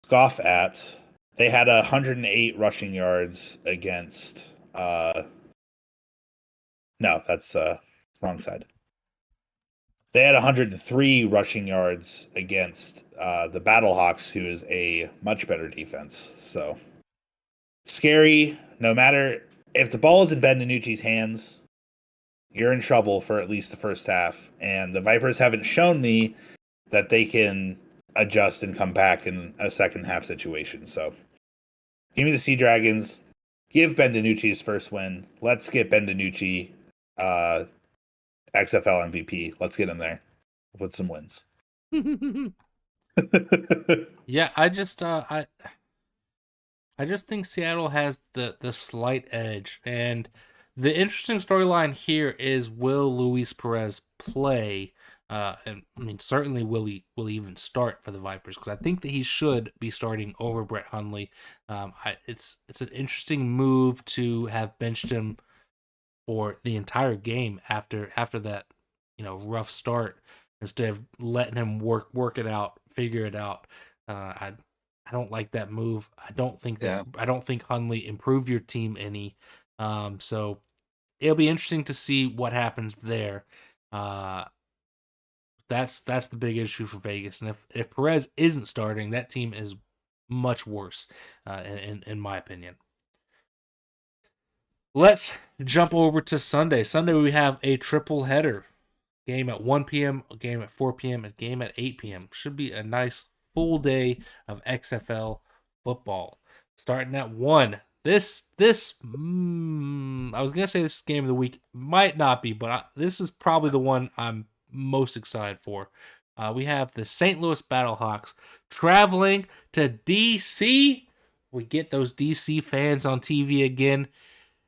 B: scoff at, They had 108 rushing yards against. No, that's wrong side. They had 103 rushing yards against the Battlehawks, who is a much better defense. So scary. No matter if the ball is in Ben DiNucci's hands, you're in trouble for at least the first half. And the Vipers haven't shown me that they can adjust and come back in a second half situation. So give me the Sea Dragons. Give Ben DiNucci his first win. Let's get Ben DiNucci XFL MVP. Let's get him there with some wins.
A: Yeah, I just think Seattle has the slight edge, and the interesting storyline here is, will Luis Perez play? And I mean, certainly will he even start for the Vipers? Because I think that he should be starting over Brett Hundley. It's an interesting move to have benched him for the entire game after that, rough start, instead of letting him work it out, figure it out. I don't like that move. I don't think Hundley improved your team any. So it'll be interesting to see what happens there. That's the big issue for Vegas. And if Perez isn't starting, that team is much worse, in my opinion. Let's jump over to Sunday. Sunday we have a triple header. Game at 1 p.m., a game at 4 p.m., a game at 8 p.m. Should be a nice full day of XFL football. Starting at 1. I was going to say this game of the week. Might not be, but this is probably the one I'm most excited for. We have the St. Louis Battlehawks traveling to D.C. We get those D.C. fans on TV again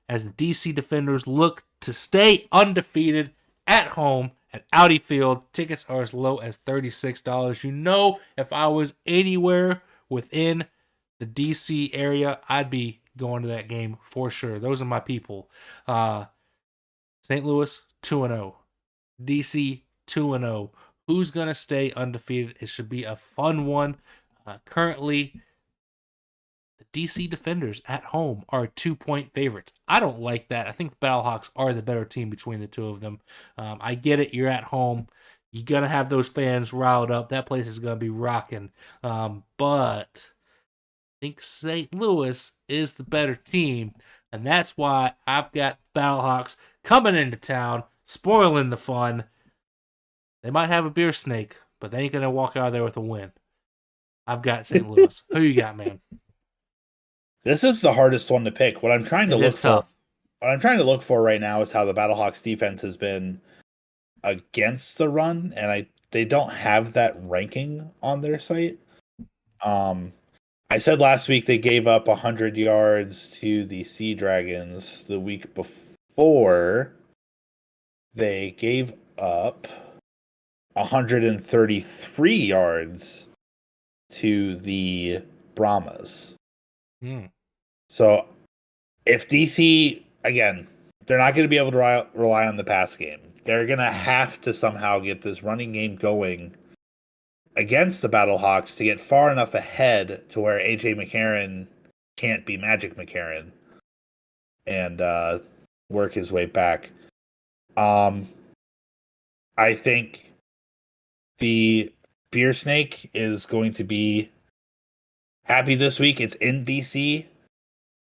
A: as the D.C. Defenders look to stay undefeated at home at Audi Field. Tickets are as low as $36. If I was anywhere within the DC area, I'd be going to that game for sure. Those are my people. St. Louis 2-0, DC 2-0. Who's going to stay undefeated? It should be a fun one. Currently, the DC Defenders at home are 2-point favorites. I don't like that. I think the Battlehawks are the better team between the two of them. I get it. You're at home. You're going to have those fans riled up. That place is going to be rocking. But I think St. Louis is the better team. And that's why I've got Battlehawks coming into town, spoiling the fun. They might have a beer snake, but they ain't going to walk out of there with a win. I've got St. Louis. Who you got, man?
B: This is the hardest one to pick. What I'm trying to look for right now is how the Battlehawks defense has been against the run, and they don't have that ranking on their site. I said last week they gave up 100 yards to the Sea Dragons. The week before, they gave up 133 yards to the Brahmas. So if DC, again, they're not going to be able to rely on the pass game. They're going to have to somehow get this running game going against the Battlehawks to get far enough ahead to where AJ McCarron can't be Magic McCarron and work his way back. I think the Beer Snake is going to be happy this week. It's in DC.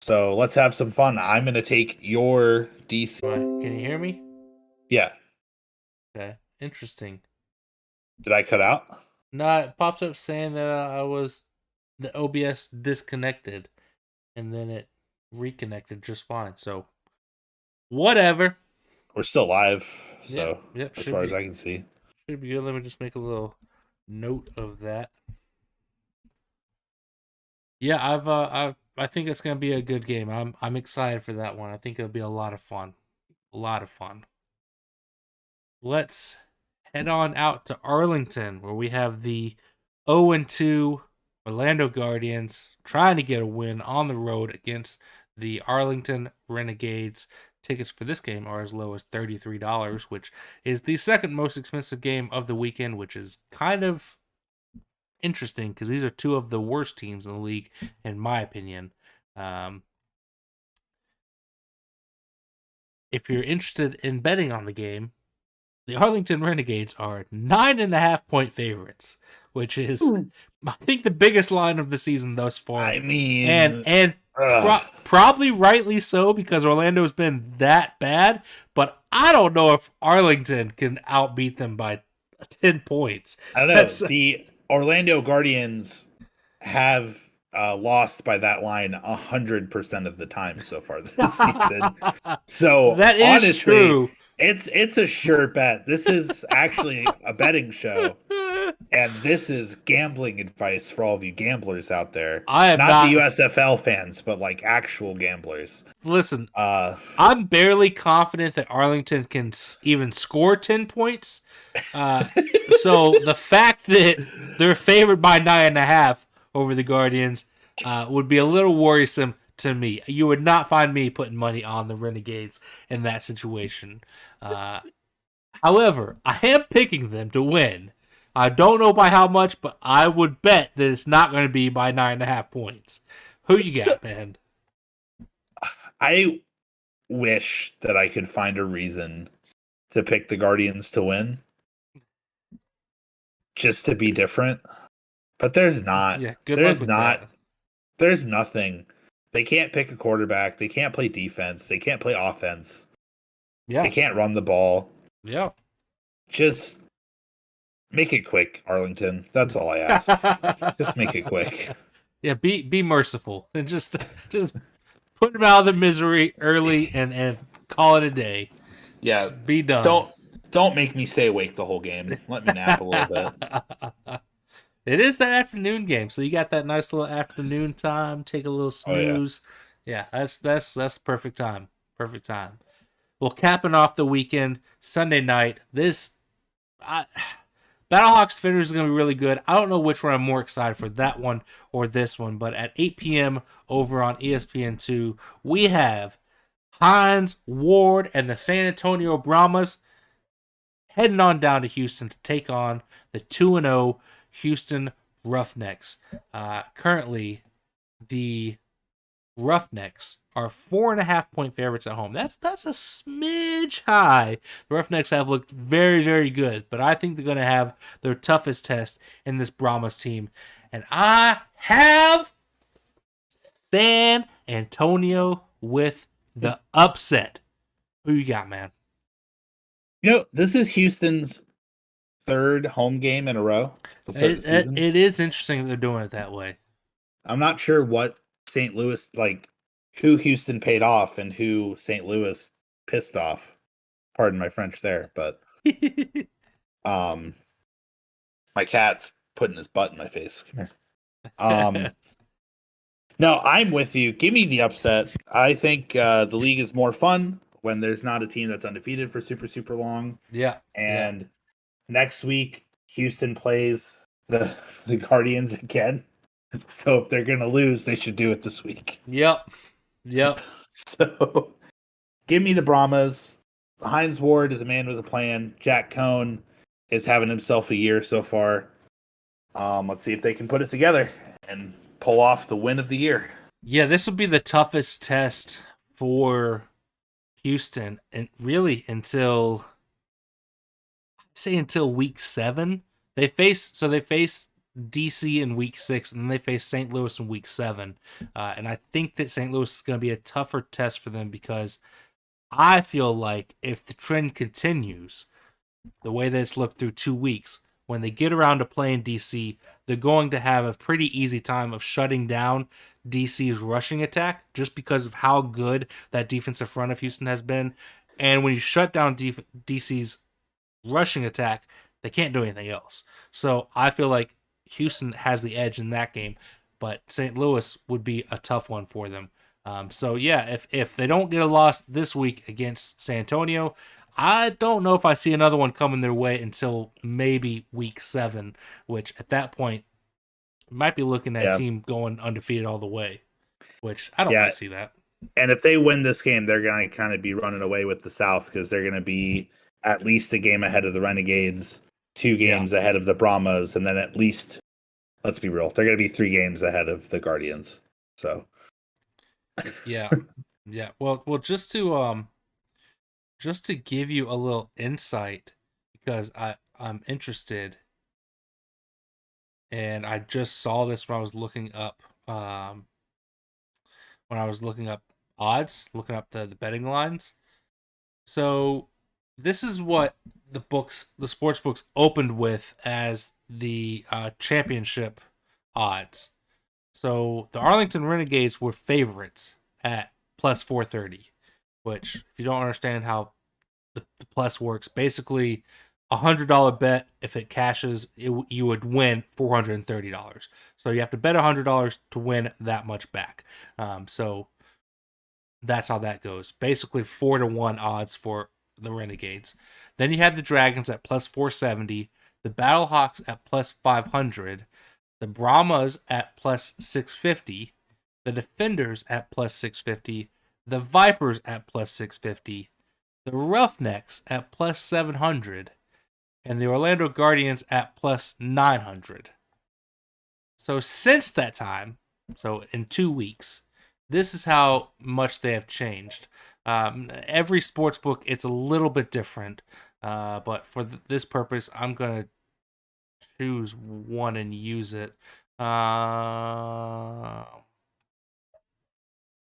B: So let's have some fun. I'm going to take your DC.
A: Can you hear me?
B: Yeah.
A: Okay. Interesting.
B: Did I cut out?
A: No, it pops up saying that the OBS disconnected, and then it reconnected just fine. So, whatever.
B: We're still live, so
A: yep,
B: as far as I can see.
A: Should be good. Let me just make a little note of that. Yeah, I think it's gonna be a good game. I'm excited for that one. I think it'll be a lot of fun. A lot of fun. Let's head on out to Arlington, where we have the 0-2 Orlando Guardians trying to get a win on the road against the Arlington Renegades. Tickets for this game are as low as $33, which is the second most expensive game of the weekend, which is kind of interesting because these are two of the worst teams in the league, in my opinion. If you're interested in betting on the game, the Arlington Renegades are 9.5-point favorites, which is, I think, the biggest line of the season thus far.
B: I mean,
A: and probably rightly so because Orlando's been that bad. But I don't know if Arlington can outbeat them by 10 points.
B: I don't know. The Orlando Guardians have lost by that line 100% of the time so far this season. So
A: that is
B: honestly,
A: true.
B: It's a sure bet. This is actually a betting show, and this is gambling advice for all of you gamblers out there.
A: I am
B: not the USFL fans, but like actual gamblers.
A: Listen, I'm barely confident that Arlington can even score 10 points. So the fact that they're favored by 9.5 over the Guardians would be a little worrisome to me. You would not find me putting money on the Renegades in that situation. However, I am picking them to win. I don't know by how much, but I would bet that it's not going to be by 9.5 points. Who you got, man?
B: I wish that I could find a reason to pick the Guardians to win. Just to be different. But there's not.
A: Yeah,
B: there's not. That. There's nothing. They can't pick a quarterback. They can't play defense. They can't play offense.
A: Yeah.
B: They can't run the ball.
A: Yeah.
B: Just make it quick, Arlington. That's all I ask. Just make it quick.
A: Yeah, be merciful and just put them out of the misery early and call it a day.
B: Yeah,
A: just be done.
B: Don't make me stay awake the whole game. Let me nap a little bit.
A: It is the afternoon game, so you got that nice little afternoon time. Take a little snooze. Oh, yeah, that's the perfect time. Perfect time. Well, capping off the weekend, Sunday night. Battlehawks Defenders is going to be really good. I don't know which one I'm more excited for, that one or this one, but at 8 p.m. over on ESPN2, we have Hines, Ward, and the San Antonio Brahmas heading on down to Houston to take on the 2-0 Houston Roughnecks. Currently, the Roughnecks are 4.5-point favorites at home. That's a smidge high. The Roughnecks have looked very, very good, but I think they're going to have their toughest test in this Brahmas team. And I have San Antonio with the upset. Who you got, man?
B: This is Houston's third home game in a row.
A: It is interesting that they're doing it that way.
B: I'm not sure what St. Louis, who Houston paid off and who St. Louis pissed off. Pardon my French there, but my cat's putting his butt in my face. Come here. No, I'm with you. Give me the upset. I think the league is more fun when there's not a team that's undefeated for super, super long.
A: Yeah.
B: And next week, Houston plays the Guardians again. So if they're going to lose, they should do it this week.
A: Yep.
B: So give me the Brahmas. Hines Ward is a man with a plan. Jack Cohn is having himself a year so far. Let's see if they can put it together and pull off the win of the year. Yeah,
A: this will be the toughest test for Houston, and really until week 7. They face DC in week 6, and then they face St. Louis in week 7. And I think that St. Louis is going to be a tougher test for them because I feel like if the trend continues the way that it's looked through 2 weeks, when they get around to playing DC, they're going to have a pretty easy time of shutting down DC's rushing attack just because of how good that defensive front of Houston has been. And when you shut down DC's rushing attack, they can't do anything else. So I feel like Houston has the edge in that game, but St. Louis would be a tough one for them. So yeah, if they don't get a loss this week against San Antonio, I don't know if I see another one coming their way until maybe week 7, which at that point might be looking at a team going undefeated all the way, which I don't want to see that.
B: And if they win this game, they're going to kind of be running away with the South because they're going to be at least a game ahead of the Renegades, 2 games ahead of the Brahmas, and then at least let's be real. They're going to be 3 games ahead of the Guardians. So
A: Yeah, yeah. Well, just to give you a little insight, because I'm interested, and I just saw this when I was looking up when I was looking up odds, looking up the betting lines. So this is what the sports books opened with as the championship odds. So the Arlington Renegades were favorites at plus 430, which, if you don't understand how the plus works, basically $100 bet, if it cashes, you would win $430. So you have to bet $100 to win that much back. So that's how that goes. Basically 4-1 odds for the Renegades. Then you have the Dragons at plus 470, the Battlehawks at plus 500, the Brahmas at plus 650, the Defenders at plus 650, the Vipers at plus 650, the Roughnecks at plus 700, and the Orlando Guardians at plus 900. So since that time, so in 2 weeks, this is how much they have changed. Every sports book, it's a little bit different, but for this purpose, I'm gonna choose one and use it.
B: but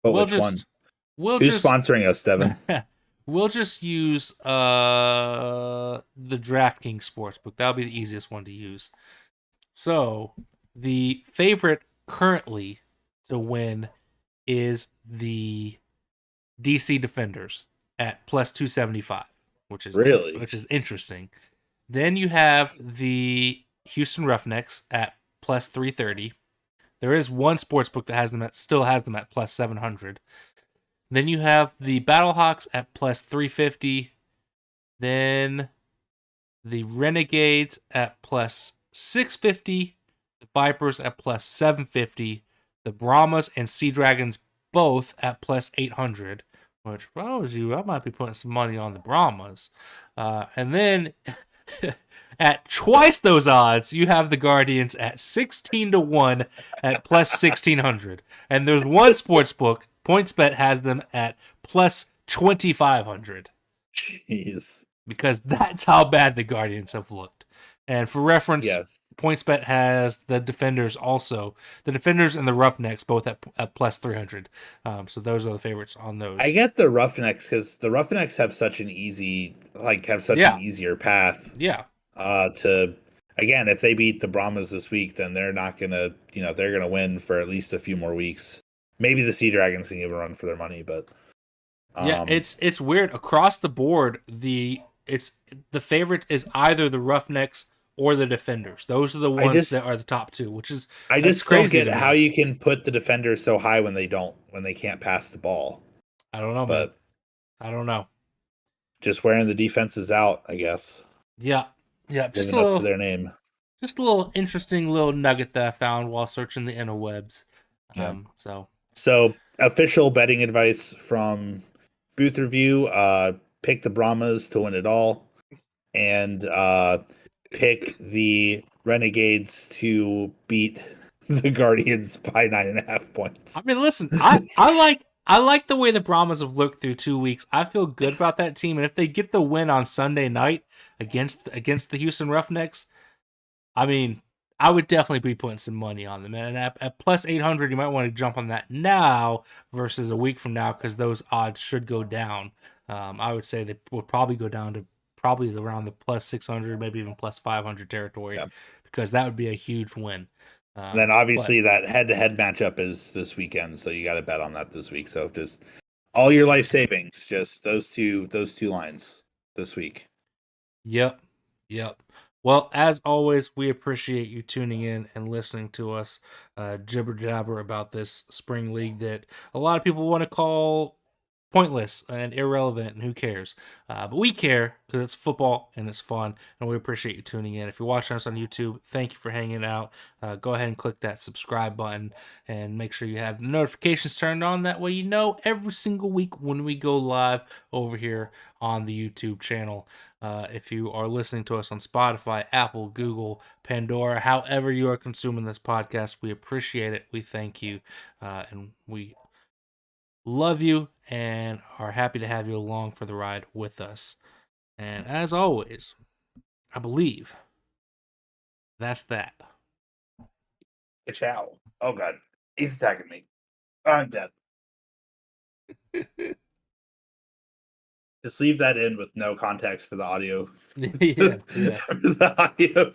A: We'll
B: which one?
A: just we'll
B: Who's
A: just
B: sponsoring us, Devin?
A: we'll just use the DraftKings sportsbook. That'll be the easiest one to use. So the favorite currently to win is the DC Defenders at plus 275,
B: Really?
A: which is interesting. Then you have the Houston Roughnecks at plus 330. There is one sportsbook that still has them at plus 700. Then you have the Battlehawks at plus 350. Then the Renegades at plus 650. The Vipers at plus 750. The Brahmas and Sea Dragons both at plus 800. Which, if I was you, I might be putting some money on the Brahmas. And then at twice those odds, you have the Guardians at 16-1 at plus 1600. And there's one sports book, PointsBet, has them at plus 2500.
B: Jeez.
A: Because that's how bad the Guardians have looked. And for reference,
B: Yeah.
A: PointsBet has the Defenders also. The Defenders and the Roughnecks both at plus 300. So those are the favorites on those.
B: I get the Roughnecks because the Roughnecks have such an easier path.
A: Yeah.
B: To again, if they beat the Brahmas this week, then they're not gonna, they're gonna win for at least a few more weeks. Maybe the Sea Dragons can give a run for their money, but
A: yeah, it's weird across the board. The favorite is either the Roughnecks or the Defenders. Those are the ones that are the top two, which is
B: I just don't get how you can put the Defenders so high when they can't pass the ball.
A: I don't know, but I don't know.
B: Just wearing the defenses out, I guess.
A: Yeah, just
B: up to their name.
A: Just a little interesting little nugget that I found while searching the interwebs.
B: Yeah.
A: So
B: official betting advice from Booth Review: pick the Brahmas to win it all, and pick the Renegades to beat the Guardians by 9.5 points.
A: I mean, listen, I like the way the Brahmas have looked through 2 weeks. I feel good about that team, and if they get the win on Sunday night against the Houston Roughnecks, I mean, I would definitely be putting some money on them. And at plus 800, you might want to jump on that now versus a week from now because those odds should go down. I would say they would probably go down to probably around the plus 600, maybe even plus 500 territory, because that would be a huge win.
B: And then obviously that head-to-head matchup is this weekend, so you got to bet on that this week. So just all your life savings, just those two lines this week.
A: Yep. Well, as always, we appreciate you tuning in and listening to us jibber jabber about this spring league that a lot of people want to call pointless and irrelevant, and who cares? But we care because it's football and it's fun, and we appreciate you tuning in. If you're watching us on YouTube, thank you for hanging out. Go ahead and click that subscribe button and make sure you have the notifications turned on. That way you know every single week when we go live over here on the YouTube channel. If you are listening to us on Spotify, Apple, Google, Pandora, however you are consuming this podcast, we appreciate it. We thank you, and we love you and are happy to have you along for the ride with us. And as always, I believe that's that.
B: Ciao. Oh god, he's attacking me. I'm dead. Just leave that in with no context for the audio.
A: Yeah.
B: For the audio